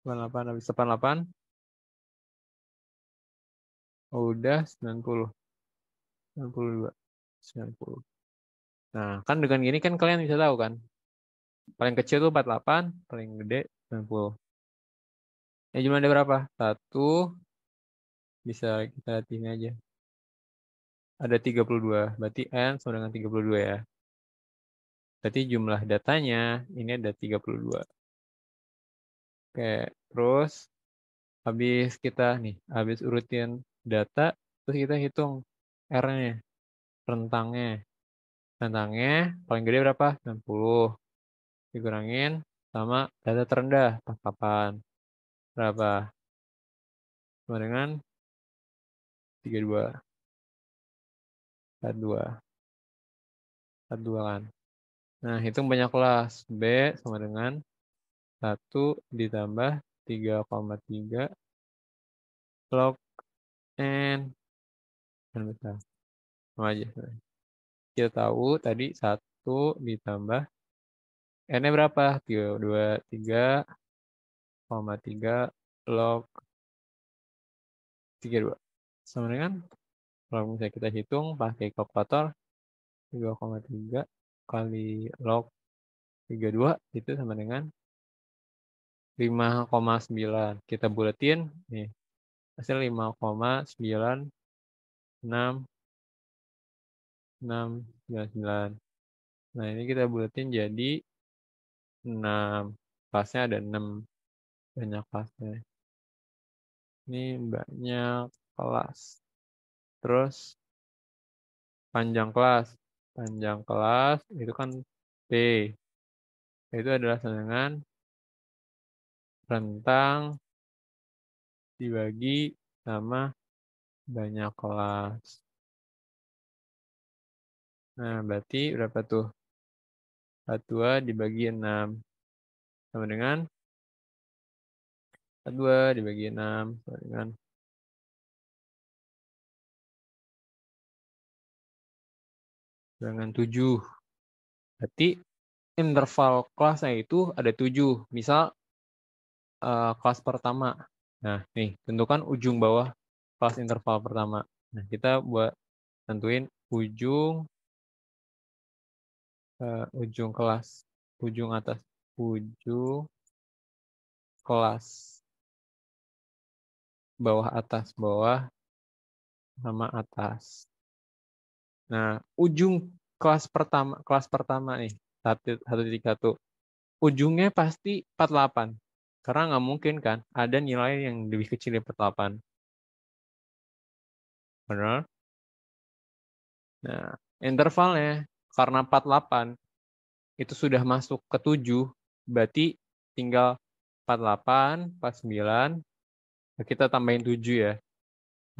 88 habis 88. Oh, udah 90. 92. 90. Nah, kan dengan gini kan kalian bisa tahu kan. Paling kecil tuh 48, paling gede 90. Ya jumlah ada berapa? 1, bisa kita lihat ini aja. Ada 32, berarti N sama dengan 32 ya. Berarti jumlah datanya ini ada 32. Oke, terus habis urutin data, terus kita hitung R-nya, rentangnya. Rentangnya paling gede berapa? 60. Dikurangin sama data terendah, 48. Berapa? Sama dengan 32. 42. 42 kan. Nah, hitung banyak kelas. B sama dengan 1 ditambah 3,3 log N. Dan besar. Sama aja. Kita tahu tadi 1 ditambah N-nya berapa? 3 log 32. Sama dengan, kalau misalnya kita hitung pakai kalkulator, 3,3 kali log 32 itu sama dengan 5,9. Kita buletin, nih, hasil 5,9699. Nah, ini kita buletin jadi 6. Kelasnya ada 6. Banyak kelasnya. Ini banyak kelas. Terus panjang kelas. Panjang kelas itu kan P. Itu adalah sama dengan rentang dibagi sama banyak kelas. Nah, berarti berapa tuh? 42 dibagi 6. Sama dengan 42 dibagi 6. Sama dengan 7. Berarti interval kelasnya itu ada 7. Misal kelas pertama. Nah, nih, tentukan ujung bawah kelas interval pertama. Nah, kita buat tentuin ujung kelas, ujung atas, ujung kelas, bawah atas, bawah sama atas. Nah, ujung kelas pertama nih, 1.1. Ujungnya pasti 48. Karena nggak mungkin kan ada nilai yang lebih kecil dari 48. Benar? Nah, intervalnya karena 48 itu sudah masuk ke 7, berarti tinggal 48, 49, kita tambahin 7 ya.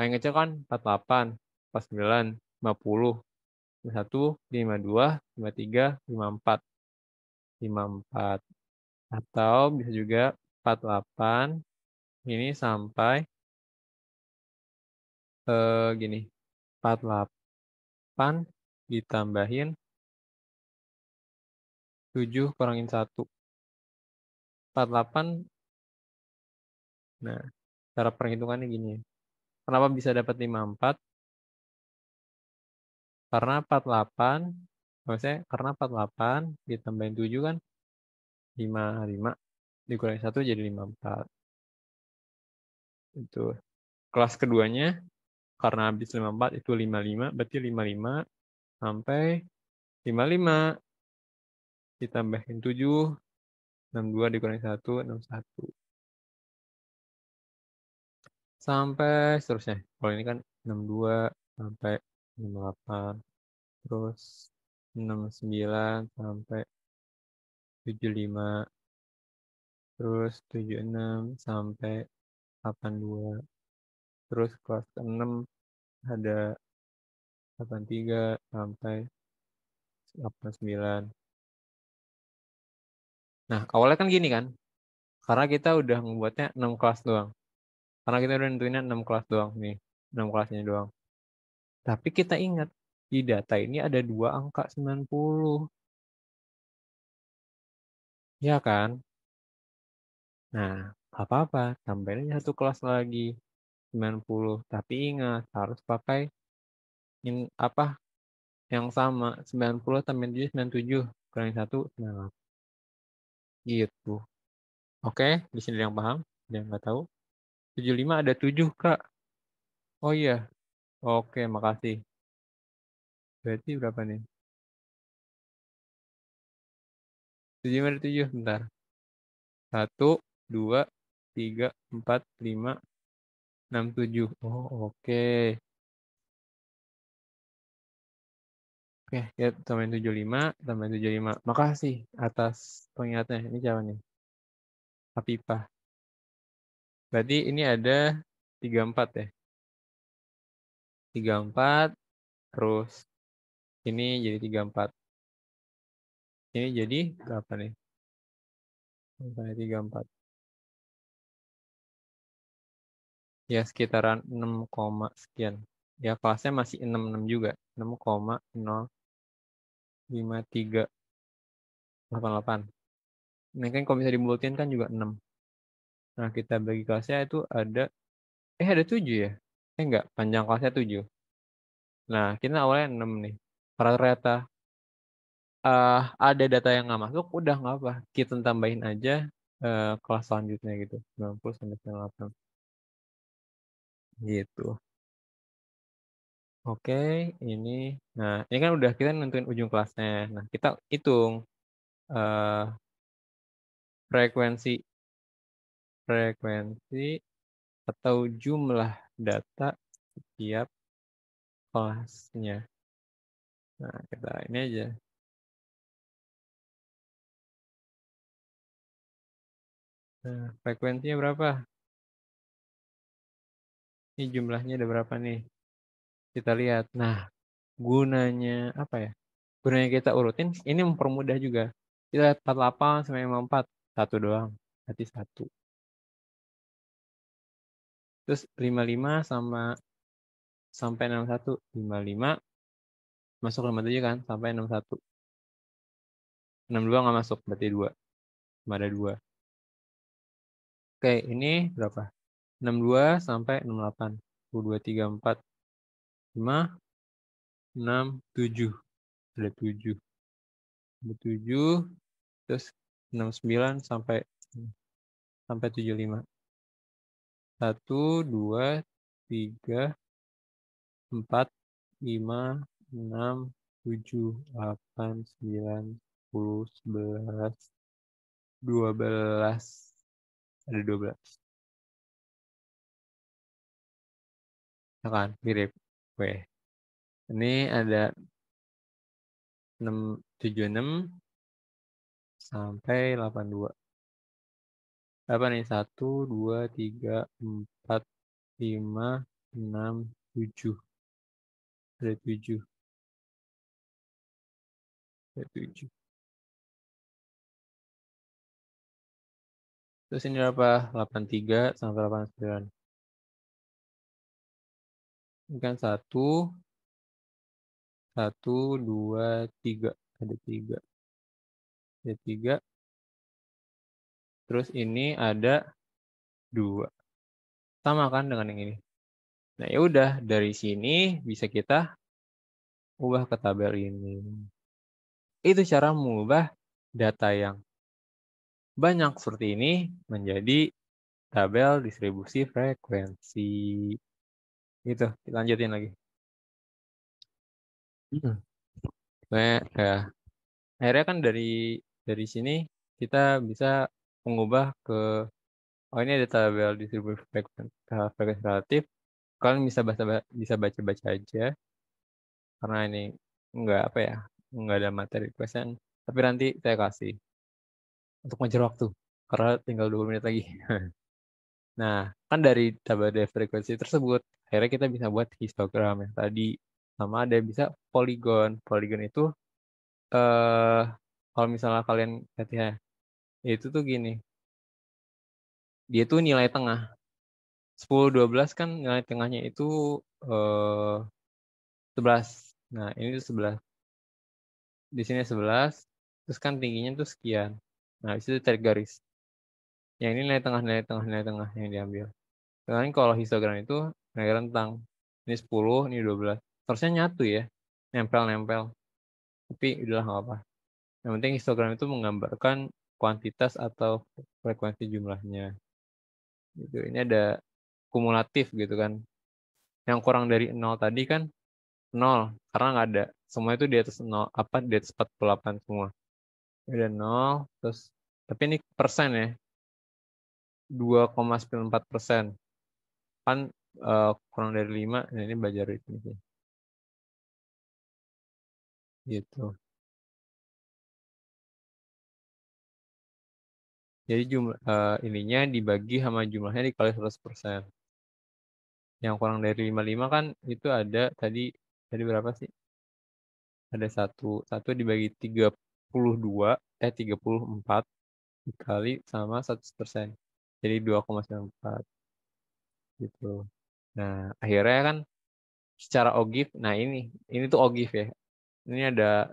Paling kecil kan 48, 49, 50, 51, 52, 53, 54. 54. Atau bisa juga 48 ini sampai gini. 48 ditambahin 7 kurangin 1. 48 Nah, cara perhitungannya gini. Kenapa bisa dapat 54? Karena 48, maksudnya karena 48 ditambahin 7 kan 55 dikurangi 1 jadi 54. Itu. Kelas keduanya karena habis 54 itu 55, berarti 55 sampai 55 ditambahin 7, 62 dikurangi 1, 61. Sampai seterusnya. Kalau ini kan 62 sampai 58. Terus 69 sampai 75. Terus 76 sampai 82. Terus kelas ke-6 ada 83 sampai 89. Nah, awalnya kan gini kan. Karena kita udah membuatnya 6 kelas doang. Karena kita udah nentuinnya 6 kelas doang nih. 6 kelasnya doang. Tapi kita ingat, di data ini ada 2 angka 90. Ya kan? Nah, apa-apa. Tambahin aja 1 kelas lagi. 90. Tapi ingat, harus pakai apa yang sama. 90 tambah 7, 97. Kurang 1, 98. Gitu. Oke, di sini ada yang paham? Ada yang nggak tahu? 75 ada 7, Kak. Oh iya. Oke, makasih. Berarti berapa nih? 75 ada 7, bentar. 1, 2, 3, 4, 5, 6, 7. Oh, oke. Oke, ya tambahin 75, tambahin 75. Makasih atas pengingatnya. Ini siapa nih? Afifah. Berarti ini ada 34 ya. 34, terus ini jadi 34. Ini jadi berapa nih? Misalnya 34. Ya sekitaran 6, sekian. Ya kelasnya masih 66 juga. 6,05388. Ini kan kalau bisa dibulutin kan juga 6. Nah kita bagi kelasnya itu ada 7 ya? Enggak, panjang kelasnya 7. Nah kita awalnya 6 nih. Karena ternyata ada data yang nggak masuk, udah nggak apa. Kita tambahin aja kelas selanjutnya gitu. 90 sampai 98. Gitu. Oke, ini. Nah, ini kan udah kita nentuin ujung kelasnya. Nah, kita hitung frekuensi atau jumlah data setiap kelasnya. Nah, kita ini aja. Nah, frekuensinya berapa? Ini jumlahnya ada berapa nih? Kita lihat. Nah, gunanya apa ya? Gunanya kita urutin, ini mempermudah juga. Kita lihat 48 sampai 54. Satu doang. Berarti 1. Terus 55 sampai 61. 55 masuk 57 kan? Sampai 61. 62 nggak masuk, berarti 2. Cuma ada 2. Oke, ini berapa? 62 sampai 68. 1, 2, 3, 4, 5, 6, 7. Ada 7. Ada 7. Terus 69 sampai 75. 1, 2, 3, 4, 5, 6, 7, 8, 9, 10, 11, 12. Ada 12. Ya kan? Mirip. Oke. Ini ada 76 sampai 82. Apa nih? 1, 2, 3, 4, 5, 6, 7. Ada 7. Ada 7. Terus ini berapa? 83 sampai 89. Ini kan 1, 2, 3. Ada 3. Ada 3. Terus ini ada 2. Sama kan dengan yang ini. Nah, ya udah dari sini bisa kita ubah ke tabel ini. Itu cara mengubah data yang banyak seperti ini menjadi tabel distribusi frekuensi. Gitu, lanjutin lagi. Ya, akhirnya kan dari sini kita bisa mengubah ke ini ada tabel distribusi frekuensi relatif. Kalian bisa baca-baca aja karena ini enggak apa ya, enggak ada materi question. Tapi nanti saya kasih untuk mengejar waktu karena tinggal 2 menit lagi. Nah, kan dari tabel frekuensi tersebut, akhirnya kita bisa buat histogram yang tadi. Sama ada bisa poligon. Poligon itu, kalau misalnya kalian lihat ya, itu tuh gini. Dia tuh nilai tengah. 10-12 kan nilai tengahnya itu 11. Nah, ini tuh 11. Di sini 11, terus kan tingginya tuh sekian. Nah, habis itu tarik garis. Yang ini nilai tengah yang diambil. Sekarang kalau histogram itu nilai rentang. Ini 10, ini 12. Harusnya nyatu ya. Nempel-nempel. Tapi udahlah nggak apa. Yang penting histogram itu menggambarkan kuantitas atau frekuensi jumlahnya. Gitu. Ini ada kumulatif gitu kan. Yang kurang dari 0 tadi kan 0. Karena nggak ada. Semua itu di atas 0. Di atas 48 semua. Ini ada 0. Terus, tapi ini persen ya. 2,94%. Kan kurang dari 5, nah ini belajar ini sih. Gitu. Jadi jumlah ininya dibagi sama jumlahnya dikali 100%. Yang kurang dari 55 kan itu ada tadi berapa sih? Ada 1 dibagi 34 dikali sama 100%. Jadi 2,94 gitu. Nah, akhirnya kan secara OGIF, nah ini tuh OGIF ya. Ini ada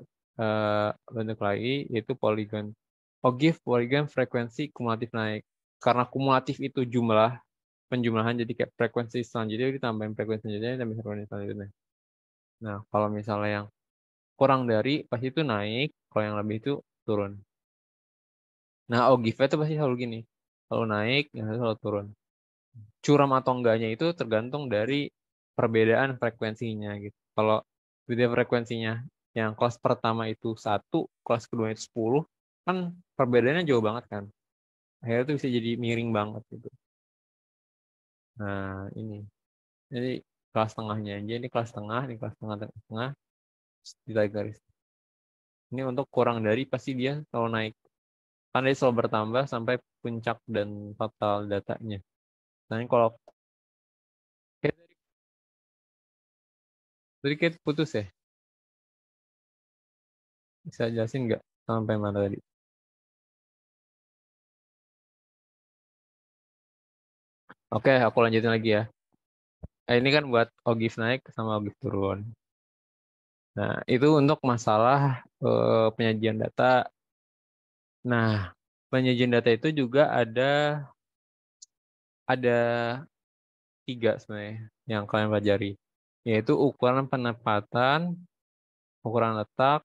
bentuk lagi yaitu poligon. OGIF poligon frekuensi kumulatif naik. Karena kumulatif itu jumlah penjumlahan jadi kayak frekuensi selanjutnya ditambahin frekuensi selanjutnya tambah frekuensi selanjutnya. Nah, kalau misalnya yang kurang dari pasti itu naik, kalau yang lebih itu turun. Nah, OGIF itu pasti selalu gini. Selalu naik, yang selalu turun. Curam atau enggaknya itu tergantung dari perbedaan frekuensinya gitu. Kalau beda frekuensinya yang kelas pertama itu 1, kelas kedua itu 10, kan perbedaannya jauh banget kan. Akhirnya itu bisa jadi miring banget gitu. Nah, ini. Jadi kelas tengahnya aja, ini kelas tengah, ini kelas tengah, ditarik garis. Ini untuk kurang dari pasti dia selalu naik. Kan dia selalu bertambah sampai puncak dan total datanya. Nah, ini kalau tadi kayak putus ya, bisa jelasin nggak sampai mana tadi? Oke, aku lanjutin lagi ya. Ini kan buat OGIF naik sama OGIF turun. Nah, itu untuk masalah penyajian data. Nah, penyajian data itu juga ada 3 sebenarnya yang kalian pelajari, yaitu ukuran penempatan, ukuran letak,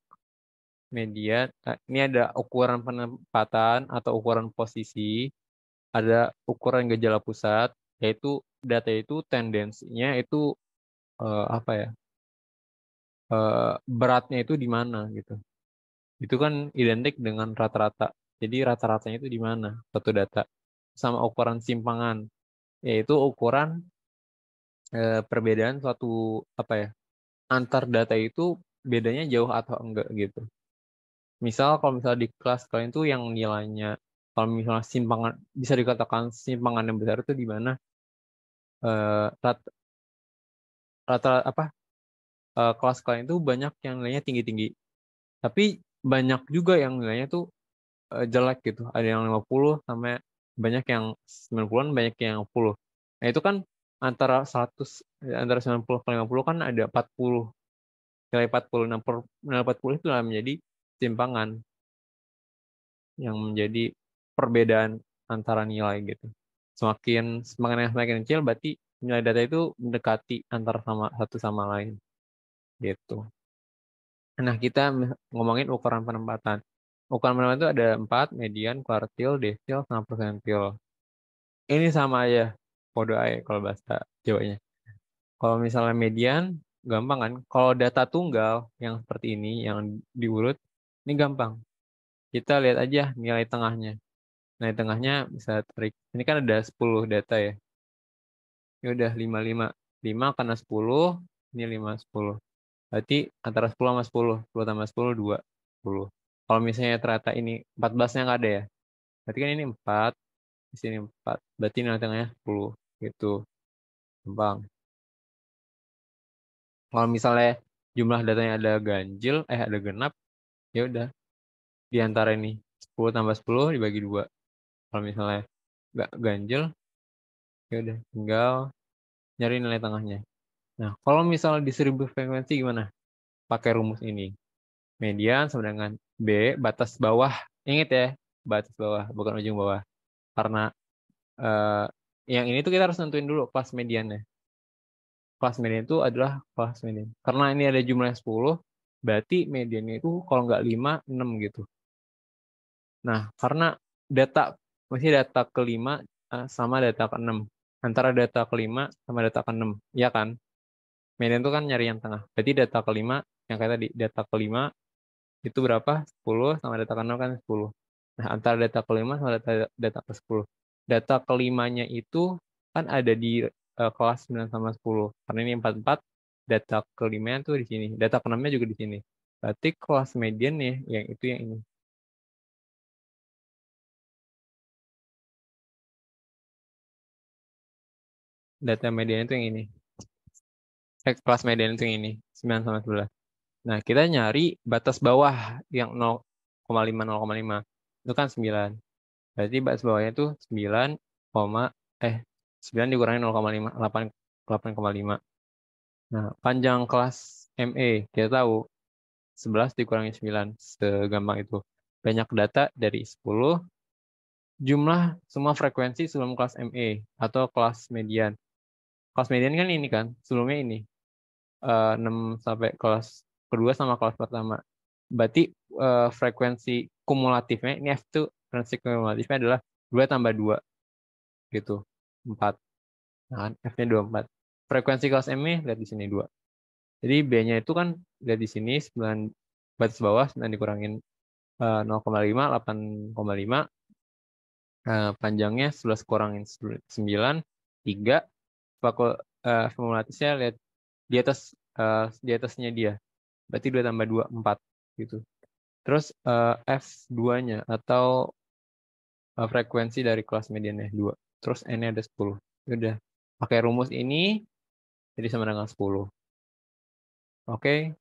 median. Ini ada ukuran penempatan atau ukuran posisi, ada ukuran gejala pusat, yaitu data itu tendensinya itu apa ya, beratnya itu di mana gitu. Itu kan identik dengan rata-rata. Jadi rata-ratanya itu di mana suatu data. Sama ukuran simpangan, yaitu ukuran perbedaan suatu apa ya, antar data itu bedanya jauh atau enggak gitu. Misal kalau misalnya di kelas kalian tuh yang nilainya, kalau misalnya simpangan bisa dikatakan simpangan yang besar itu di mana rata apa kelas kalian itu banyak yang nilainya tinggi-tinggi. Tapi banyak juga yang nilainya tuh jelek gitu. Ada yang 50 sampai banyak yang 90-an, banyak yang 10. Nah, itu kan antara 90 ke 50 kan ada 40. Nilai 40. Nah, nilai 40 itu menjadi simpangan yang menjadi perbedaan antara nilai gitu. Semakin kecil berarti nilai data itu mendekati antara satu sama lain. Gitu. Nah, kita ngomongin ukuran penempatan. Ukuran penempatan itu ada 4, median, kuartil, desil, sama persentil. Ini sama aja, kode aja kalau bahasa Jawanya. Kalau misalnya median, gampang kan? Kalau data tunggal yang seperti ini, yang diurut, ini gampang. Kita lihat aja nilai tengahnya. Nilai tengahnya bisa tarik. Ini kan ada 10 data ya. Ini udah 5, 5. 5 karena 10, ini 5, 10. Berarti antara 10 sama 10. 10 tambah 10, 2. 10. Kalau misalnya ternyata ini 14-nya nggak ada ya. Berarti kan ini 4. Di sini 4. Berarti nilai tengahnya 10. Gitu. Gampang. Kalau misalnya jumlah datanya ada ganjil, ada genap, ya udah di antara ini 10 tambah 10 dibagi 2. Kalau misalnya nggak ganjil, ya udah tinggal nyari nilai tengahnya. Nah, kalau misalnya distribusi frekuensi gimana? Pakai rumus ini. Median sama dengan B, batas bawah. Ingat ya, batas bawah, bukan ujung bawah. Karena yang ini tuh kita harus nentuin dulu kelas mediannya. Kelas median itu adalah kelas median. Karena ini ada jumlahnya 10, berarti mediannya itu kalau nggak 5, 6 gitu. Nah, karena masih data kelima sama data ke-6. Antara data kelima sama data ke-6, ya kan? Median itu kan nyari yang tengah. Berarti data kelima, yang kayak tadi, data kelima itu berapa? 10 sama data ke-6 kan 10. Nah, antara data kelima sama data ke-10. Data kelimanya itu kan ada di kelas 9 sama 10. Karena ini 44, data kelimanya tuh di sini. Data ke-6-nya juga di sini. Berarti kelas median nih, yang itu yang ini. Data median itu yang ini. Kelas median itu yang ini. 9 sama 11. Nah, kita nyari batas bawah yang 0,5, 0,5. Itu kan 9. Berarti batas bawahnya itu 9, 9 dikurangi 0,5, 8,5. Nah, panjang kelas ME, kita tahu 11 dikurangi 9, segampang itu. Banyak data dari 10, jumlah semua frekuensi sebelum kelas ME atau kelas median. Kelas median kan ini kan, sebelumnya ini. 6 sampai kelas kedua sama kelas pertama. Berarti frekuensi kumulatifnya, ini F itu frekuensi kumulatifnya adalah 2 tambah 2. Gitu. 4. Nah, kan F-nya 24. Frekuensi kelas M-nya lihat di sini 2. Jadi B-nya itu kan lihat di sini 9, batas bawah 9 dikurangin 0,5, 8,5. Panjangnya 11 kurangin 9, 3. Kumulatifnya lihat di atasnya dia. Berarti 2 tambah 2, 4. Gitu. Terus F2-nya atau frekuensi dari kelas mediannya 2. Terus N-nya ada 10. Udah. Pakai rumus ini, jadi sama dengan 10. Oke.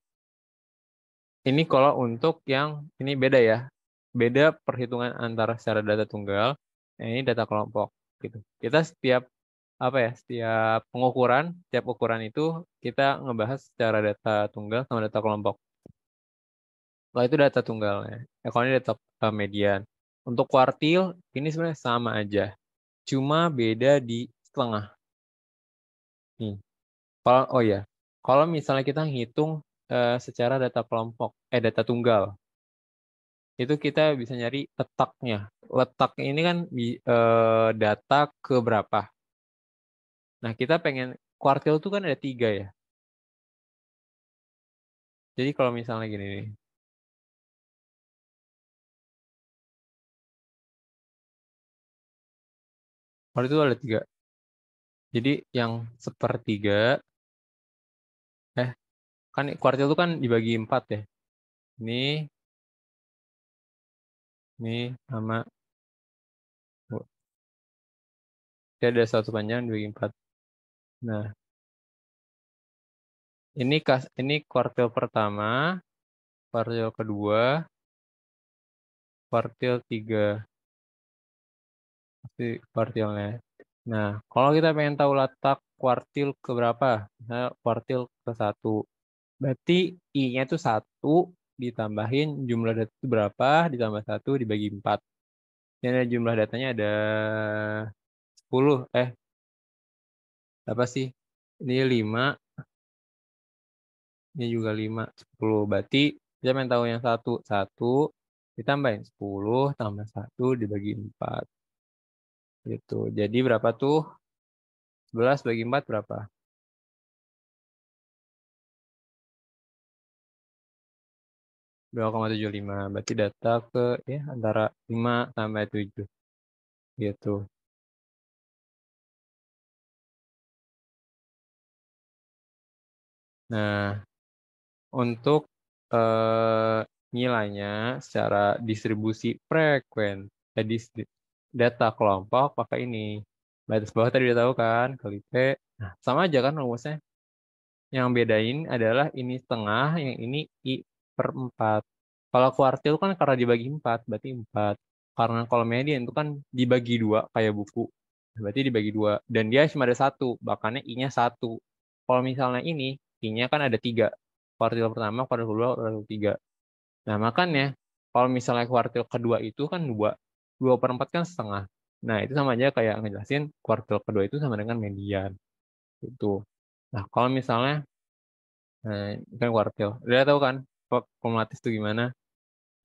Ini kalau untuk yang, ini beda ya. Beda perhitungan antara secara data tunggal, ini data kelompok. Gitu. Kita setiap pengukuran, setiap ukuran itu kita ngebahas secara data tunggal sama data kelompok. Setelah itu data tunggalnya. Kalau ini data median. Untuk kuartil, ini sebenarnya sama aja. Cuma beda di setengah. Nih. Kalau misalnya kita hitung secara data kelompok, data tunggal, itu kita bisa nyari letaknya. Letak ini kan data ke berapa. Nah, kita pengen kuartil itu kan ada 3 ya. Jadi kalau misalnya gini nih. Kuartil itu ada 3. Jadi yang sepertiga, kan kuartil itu kan dibagi 4 ya. Ini sama, ada satu panjang dibagi 4. Nah, ini kuartil pertama, kuartil kedua, kuartil 3. Pasti kuartilnya. Nah, kalau kita pengen tahu letak kuartil ke berapa, misalnya kuartil ke 1, berarti I-nya itu 1 ditambahin jumlah data itu berapa, ditambah 1 dibagi 4. Dan ada jumlah datanya ada 10. Apa sih? Ini 5, ini juga 5, 10. Berarti kita pengen tahu yang 1. 1 ditambahin 10 tambah 1 dibagi 4. Gitu. Jadi berapa tuh? 11 bagi 4 berapa? 2,75. Berarti data ke ya antara 5 sampai 7. Gitu. Nah, untuk nilainya secara distribusi frekuensi, data kelompok pakai ini. Batas bawah tadi udah tahu kan, kali P. Nah, sama aja kan rumusnya. Yang bedain adalah ini setengah, yang ini I/4. Kalau kuartil kan karena dibagi 4, berarti 4. Karena kalau median itu kan dibagi 2, kayak buku. Berarti dibagi 2. Dan dia cuma ada 1, bahkannya I-nya 1. Kalau misalnya ini, I-nya kan ada 3. Kuartil pertama, kuartil kedua, kuartil ketiga. Nah, makanya kalau misalnya kuartil kedua itu kan 2. 2/4 kan setengah. Nah, itu sama aja kayak ngejelasin kuartil kedua itu sama dengan median. Itu. Nah, kalau misalnya kan kuartil. Udah tahu kan kumulatif itu gimana?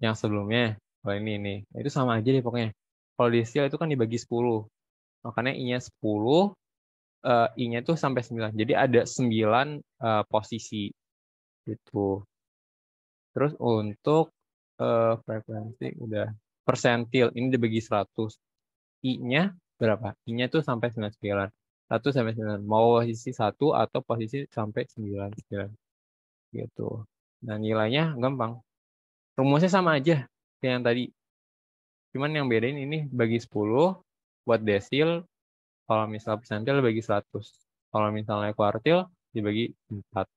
Yang sebelumnya, kalau ini. Itu sama aja deh pokoknya. Kalau desil itu kan dibagi 10. Makanya I-nya 10, I-nya itu sampai 9. Jadi ada 9 posisi. Gitu. Terus untuk frekuensi udah persentil. Ini dibagi 100. I-nya berapa? I-nya itu sampai 99. 1 sampai 9. Mau posisi 1 atau posisi sampai 99. Gitu. Nah, nilainya gampang. Rumusnya sama aja kayak yang tadi. Cuman yang bedain ini bagi 10 buat desil. Kalau misal persentil bagi 100. Kalau misalnya kuartil dibagi 4.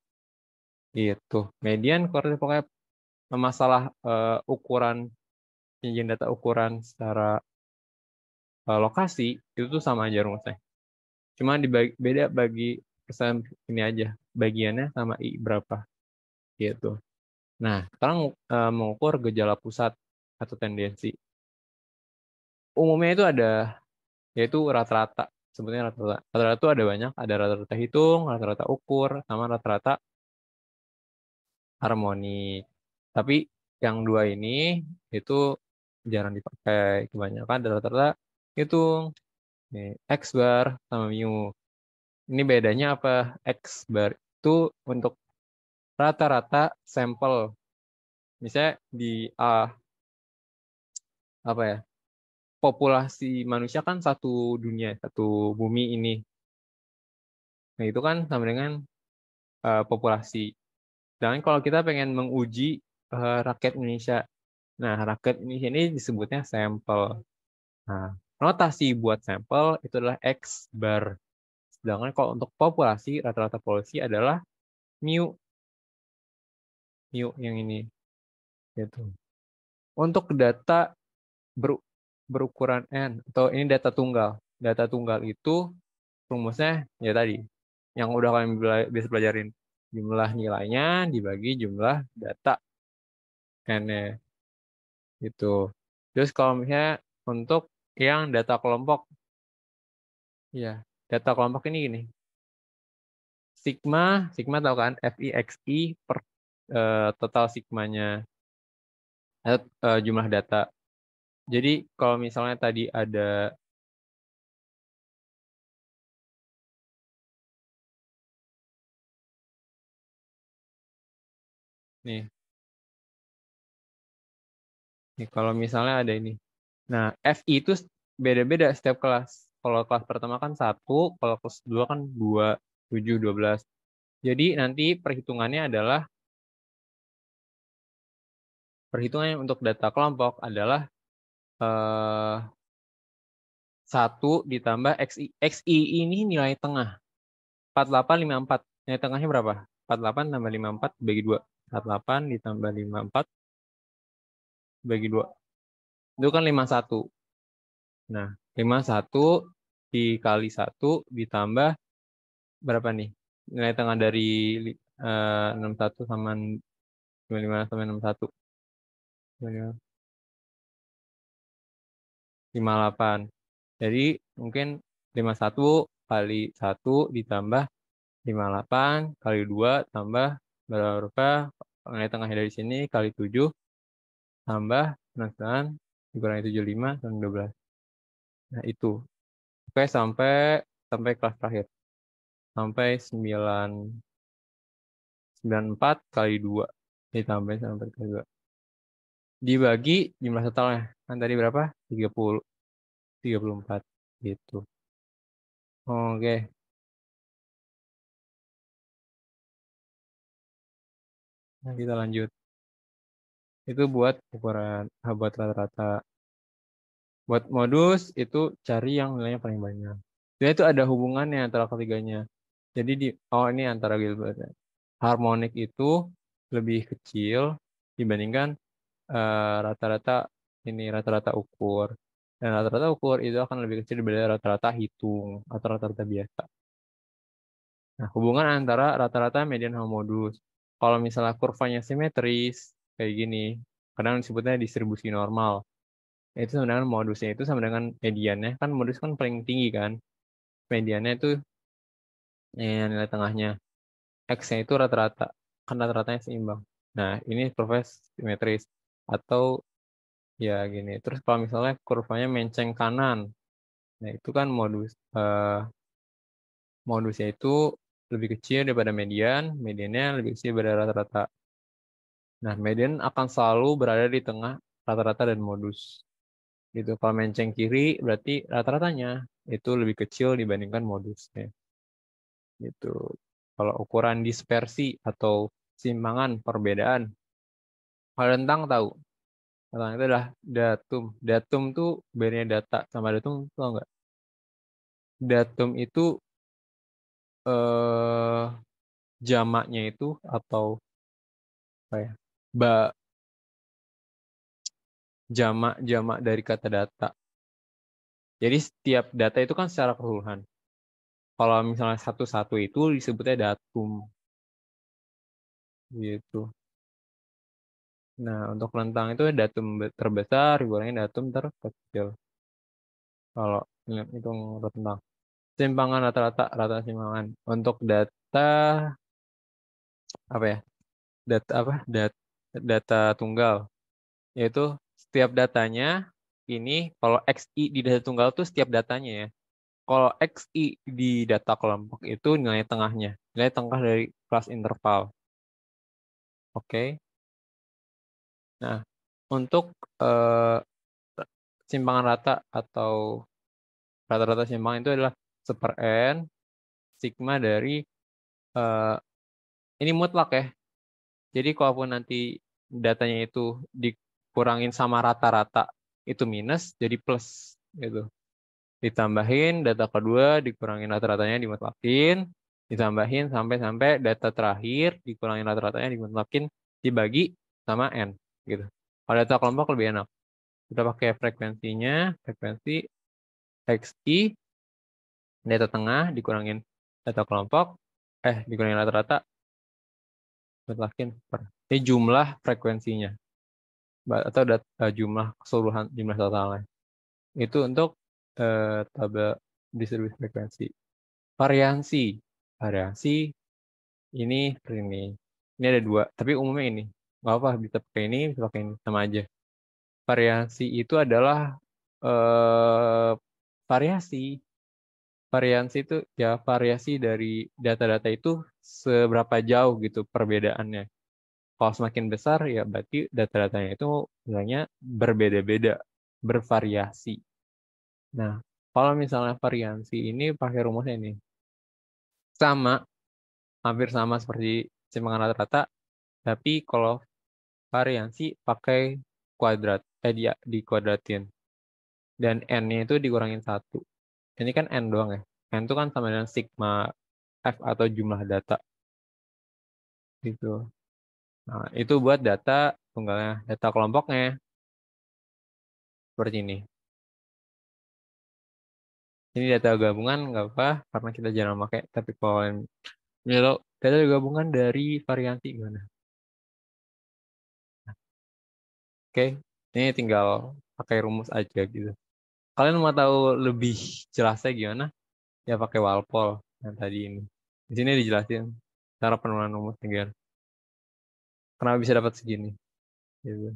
Gitu. Median kuartil pokoknya masalah ukuran penyajian data ukuran secara lokasi itu tuh sama aja rumusnya. Cuma beda bagi persen ini aja. Bagiannya sama I berapa. Gitu. Nah, sekarang mengukur gejala pusat atau tendensi. Umumnya itu ada, yaitu rata-rata. Sebetulnya rata-rata. Rata-rata itu ada banyak. Ada rata-rata hitung, rata-rata ukur, sama rata-rata harmonik. Tapi yang dua ini itu jarang dipakai. Kebanyakan ada rata-rata hitung. Nih, X bar sama mu. Ini bedanya apa? X bar itu untuk rata-rata sampel. Misalnya di apa ya? Populasi manusia kan satu dunia, satu bumi ini. Nah, itu kan sama dengan populasi. Dan kalau kita pengen menguji rakyat Indonesia, nah rakyat Indonesia ini disebutnya sampel. Nah, notasi buat sampel itu adalah X bar. Sedangkan kalau untuk populasi, rata-rata populasi adalah mu, mu yang ini. Gitu. Untuk data berukuran N, atau ini data tunggal. Data tunggal itu rumusnya ya tadi, yang udah kalian bisa pelajarin. Jumlah nilainya dibagi jumlah data N-nya. Gitu. Terus kalau misalnya untuk yang data kelompok, ya data kelompok ini gini. Sigma tahu kan? FI/XI per total sigmanya, jumlah data. Jadi kalau misalnya tadi ada nih, kalau misalnya ada ini. Nah, FI itu beda-beda setiap kelas. Kalau kelas pertama kan 1, kalau kelas 2 kan 2, 7, 12. Jadi nanti perhitungannya untuk data kelompok adalah 1 ditambah XI. XI ini nilai tengah. 4854. Nilai tengahnya berapa? 48 tambah 54 bagi 2. 48 ditambah 54 bagi 2. Itu kan 51. Nah, 51 dikali 1 ditambah berapa nih? Nilai tengah dari 61 sama 55 sampai 61. 58. Jadi mungkin 51 kali 1 ditambah 58 kali 2 tambah berapa? Nilai tengahnya dari sini kali 7 tambah 99 dikurangi 75 dan 12. Nah, itu. Oke, sampai kelas terakhir. Sampai 94 kali 2 ditambah sampai kali 2. Dibagi jumlah totalnya. Kan tadi berapa? 30. 34 gitu. Oke. Nah, kita lanjut. Itu buat ukuran buat rata-rata. Buat modus itu cari yang nilainya paling banyak. Jadi itu ada hubungannya antara ketiganya. Jadi ini antara Gilbert. Harmonik itu lebih kecil dibandingkan rata-rata rata-rata ukur. Dan rata-rata ukur itu akan lebih kecil dibanding rata-rata hitung atau rata-rata biasa. Nah, hubungan antara rata-rata, median, sama modus. Kalau misalnya kurvanya simetris kayak gini, kadang disebutnya distribusi normal. Itu sama dengan modusnya itu sama dengan mediannya. Kan modus kan paling tinggi kan. Mediannya itu nilai tengahnya. X-nya itu rata-rata. Kan rata-ratanya seimbang. Nah, ini kurva simetris. Atau ya gini. Terus kalau misalnya kurvanya menceng kanan. Nah, itu kan modusnya itu lebih kecil daripada median. Mediannya lebih kecil daripada rata-rata. Nah, median akan selalu berada di tengah rata-rata dan modus. Gitu. Kalau menceng kiri berarti rata-ratanya itu lebih kecil dibandingkan modusnya. Gitu. Kalau ukuran dispersi atau simpangan perbedaan, kalau rentang tahu. Rentang itu adalah datum. Datum tuh bedanya data sama datum tahu nggak? Datum itu eh jamaknya itu atau apa ya? Jamak dari kata data. Jadi setiap data itu kan secara keseluruhan. Kalau misalnya satu-satu itu disebutnya datum. Gitu. Nah, untuk rentang itu datum terbesar dikurangi datum terkecil. Kalau hitung rentang. Simpangan rata simpangan. Untuk data apa ya? Data tunggal. Yaitu setiap datanya ini kalau XI di data tunggal itu setiap datanya ya. Kalau XI di data kelompok itu nilai tengahnya. Nilai tengah dari kelas interval. Oke. Nah, untuk eh, simpangan rata atau rata-rata simpangan itu adalah 1/n sigma dari eh, ini mutlak ya. Jadi kalaupun nanti datanya itu dikurangin sama rata-rata itu minus jadi plus gitu. Ditambahin data kedua dikurangin rata-ratanya dimutlakin, ditambahin sampai data terakhir dikurangin rata-ratanya dimutlakin dibagi sama n gitu. Kalau data kelompok lebih enak. Kita pakai frekuensi XI data tengah dikurangin data kelompok dikurangin rata-rata mutlakin per. Ini jumlah frekuensinya atau jumlah keseluruhan jumlah totalnya. Itu untuk tabel distribusi frekuensi. Variasi ini seperti ini. Ini ada 2, tapi umumnya ini. Nggak apa, bisa pakai ini, bisa pakai ini, sama aja. Variasi itu adalah eh, variasi. Variasi itu ya variasi dari data-data itu seberapa jauh gitu perbedaannya. Kalau semakin besar ya berarti data-datanya itu misalnya berbeda-beda, bervariasi. Nah, kalau misalnya variasi ini pakai rumusnya ini. Sama, hampir sama seperti simpangan rata-rata, tapi kalau variasi pakai kuadrat, dikuadratin. Dan N-nya itu dikurangin 1. Ini kan N doang ya. N itu kan sama dengan sigma F atau jumlah data. Gitu. Nah, itu buat data tunggalnya. Data kelompoknya seperti ini. Ini data gabungan nggak apa karena kita jarang pakai. Tapi kalau data gabungan dari variansi gimana? Oke, ini tinggal pakai rumus aja gitu. Kalian mau tahu lebih jelasnya gimana? Ya pakai Walpole yang tadi ini. Di sini dijelasin cara penurunan rumus nih, kenapa bisa dapat segini. Gitu.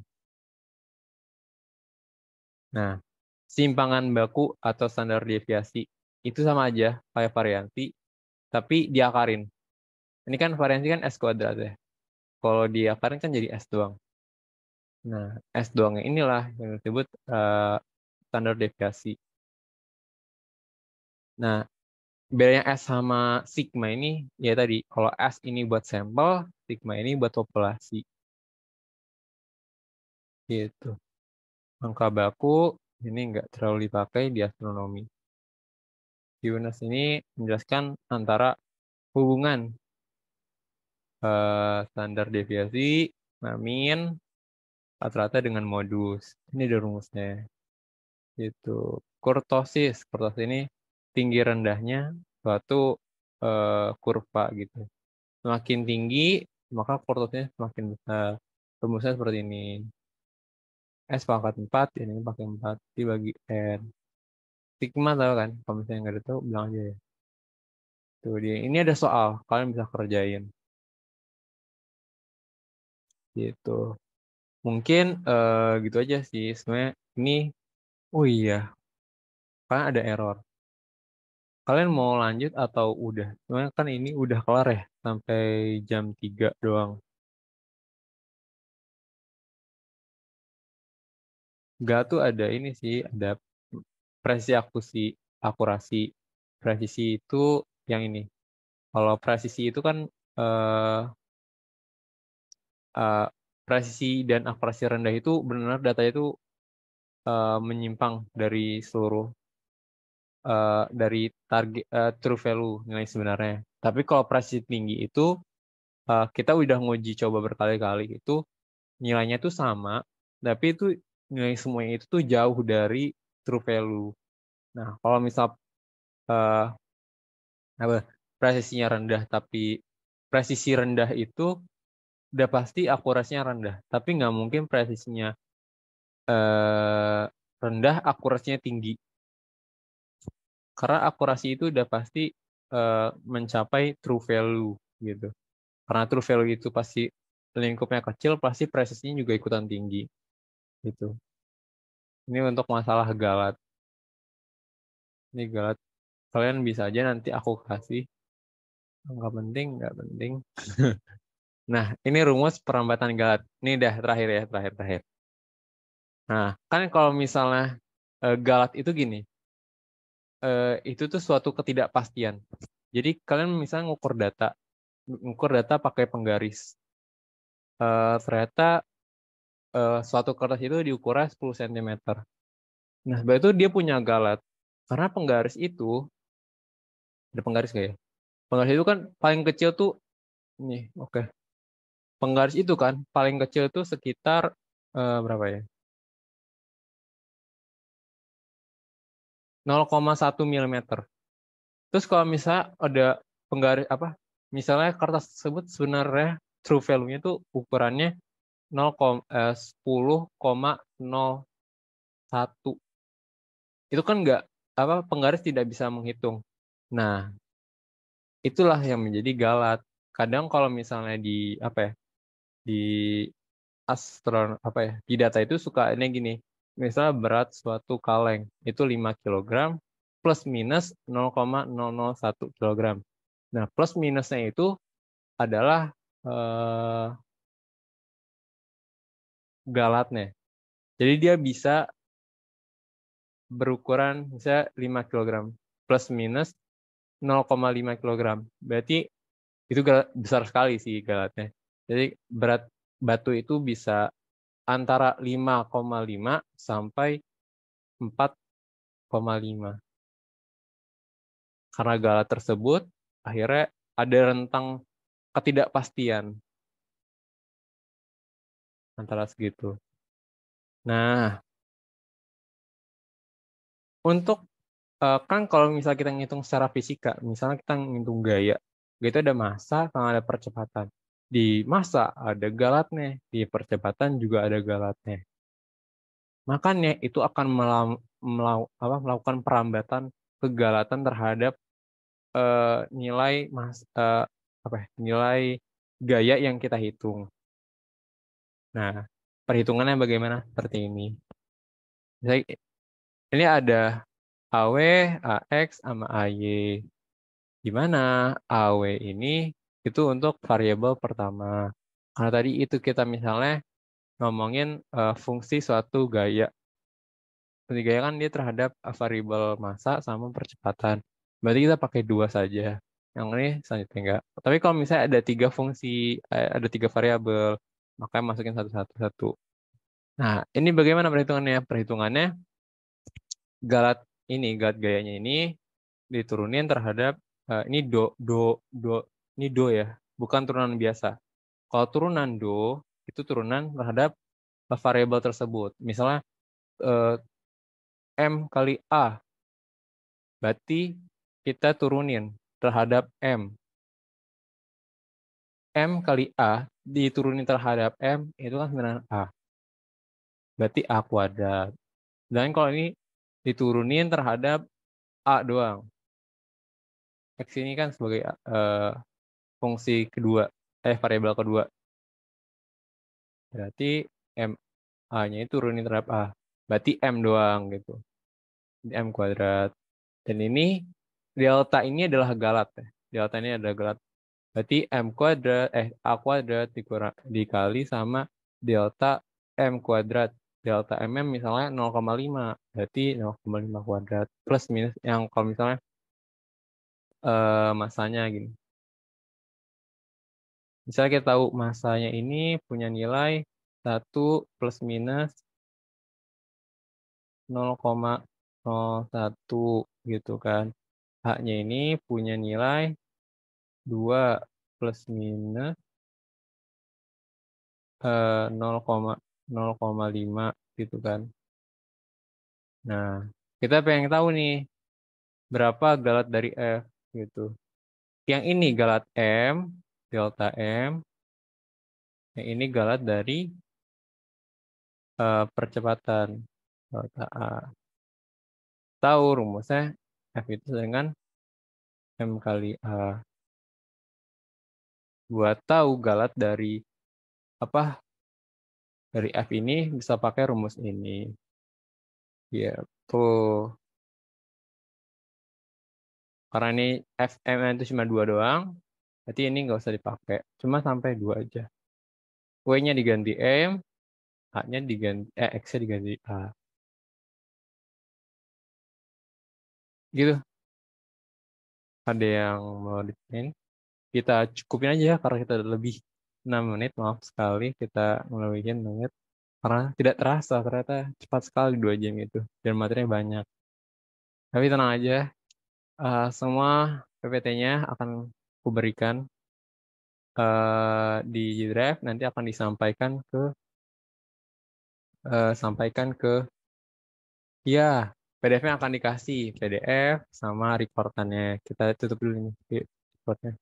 Nah, simpangan baku atau standar deviasi itu sama aja kayak variansi, tapi diakarin. Ini kan variansi kan S kuadrat ya. Kalau diakarin kan jadi S doang. Nah, S doangnya inilah yang disebut standar deviasi. Nah, bedanya S sama sigma ini, ya tadi, kalau S ini buat sampel, sigma ini buat populasi. Gitu. Angka baku ini nggak terlalu dipakai di astronomi. Yunus ini menjelaskan antara hubungan standar deviasi, min, rata-rata dengan modus. Ini ada rumusnya. Gitu. Kurtosis. Kurtosis ini tinggi rendahnya suatu kurva gitu. Semakin tinggi, maka kurtosisnya semakin besar. Rumusnya seperti ini. S pangkat 4, ini pakai 4 dibagi N. Sigma tahu kan? Kalau misalnya nggak ada tahu, bilang aja ya. Tuh dia. Ini ada soal, kalian bisa kerjain. Gitu. Mungkin gitu aja sih. Sebenarnya ini, oh iya, kan ada error. Kalian mau lanjut atau udah? Sebenarnya kan ini udah kelar ya, sampai jam 3 doang. Enggak tuh ada ini sih, ada presisi akurasi. Presisi itu yang ini. Kalau presisi itu kan eh, eh, presisi dan akurasi rendah itu benar datanya itu menyimpang dari seluruh dari target true value nilai sebenarnya. Tapi kalau presisi tinggi itu kita udah nguji coba berkali-kali itu nilainya tuh sama, tapi itu nilai semuanya itu tuh jauh dari true value. Nah, kalau misal uh, apa presisinya rendah tapi presisi rendah itu udah pasti akurasinya rendah, tapi nggak mungkin presisinya rendah akurasinya tinggi. Karena akurasi itu udah pasti mencapai true value gitu. Karena true value itu pasti lingkupnya kecil, pasti presisinya juga ikutan tinggi gitu. Ini untuk masalah galat. Ini galat. Kalian bisa aja nanti aku kasih. Nggak penting, nggak penting. Nah, ini rumus perambatan galat. Ini udah terakhir ya, terakhir. Nah, kan kalau misalnya galat itu gini, itu tuh suatu ketidakpastian. Jadi kalian misalnya ngukur data pakai penggaris. Ternyata suatu kertas itu diukurnya 10 cm. Nah, sebab itu dia punya galat. Karena penggaris itu, ada penggaris nggak ya? Penggaris itu kan paling kecil tuh, nih, oke. Penggaris itu kan paling kecil tuh sekitar berapa ya? 0,1 mm. Terus kalau misalnya ada penggaris apa? Misalnya kertas tersebut sebenarnya true value-nya tuh ukurannya 10,01. Itu kan nggak apa penggaris tidak bisa menghitung. Nah, itulah yang menjadi galat. Kadang kalau misalnya di apa ya? Di apa ya? Di data itu suka ini gini. Misalnya berat suatu kaleng itu 5 kg plus minus 0,001 kg. Nah, plus minusnya itu adalah galatnya. Jadi dia bisa berukuran misalnya 5 kg plus minus 0,5 kg. Berarti itu besar sekali sih galatnya. Jadi berat batu itu bisa antara 5,5 sampai 4,5. Karena galat tersebut akhirnya ada rentang ketidakpastian antara segitu. Nah, untuk kan kalau misalnya kita ngitung secara fisika, misalnya kita ngitung gaya, itu ada massa sama ada percepatan. Di massa ada galatnya, di percepatan juga ada galatnya. Makanya itu akan melakukan perambatan kegalatan terhadap nilai nilai gaya yang kita hitung. Nah, perhitungannya bagaimana? Seperti ini. Misalnya, ini ada AW, AX, sama AY. Di mana AW ini itu untuk variabel pertama. Karena tadi itu kita misalnya ngomongin fungsi suatu gaya. Fungsi gaya kan dia terhadap variabel massa sama percepatan. Berarti kita pakai 2 saja. Yang ini selanjutnya enggak. Tapi kalau misalnya ada 3 fungsi, ada 3 variabel, maka masukin satu. Nah, ini bagaimana perhitungannya? Perhitungannya galat gayanya ini diturunin terhadap ini ini do ya, bukan turunan biasa. Kalau turunan do itu turunan terhadap variabel tersebut. Misalnya M kali A, berarti kita turunin terhadap M. M kali A diturunin terhadap M itu kan sebenarnya A. Berarti A kuadrat. Dan kalau ini diturunin terhadap A doang. X ini kan sebagai fungsi kedua, variabel kedua. Berarti A-nya itu turunin terhadap A. Berarti M doang gitu. M kuadrat. Dan ini delta ini adalah galat ya. Delta ini adalah galat. Berarti M kuadrat, A kuadrat dikali sama delta M kuadrat. Delta MM misalnya 0,5. Berarti 0,5 kuadrat. Plus minus yang kalau misalnya masanya gini. Misalnya kita tahu masanya ini punya nilai 1 plus minus 0,01 gitu kan. H-nya ini punya nilai 2 plus minus 0,5 gitu kan. Nah, kita pengen tahu nih berapa galat dari F gitu. Yang ini galat M, delta M. Yang ini galat dari percepatan, delta A. Tahu rumusnya F itu dengan M kali A. Buat tahu galat dari dari F ini bisa pakai rumus ini. Gitu. Karena ini FM itu cuma 2 doang, berarti ini nggak usah dipakai. Cuma sampai 2 aja. W-nya diganti M, H-nya diganti, X-nya diganti A. Gitu. Ada yang mau ditanyain? Kita cukupin aja karena kita udah lebih 6 menit. Maaf sekali kita ngelebihin menit. Karena tidak terasa, ternyata cepat sekali 2 jam itu. Dan materinya banyak. Tapi tenang aja, semua PPT-nya akan kuberikan di drive, nanti akan disampaikan ke ya, PDF-nya akan dikasih PDF sama recordannya. Kita tutup dulu nih recordannya.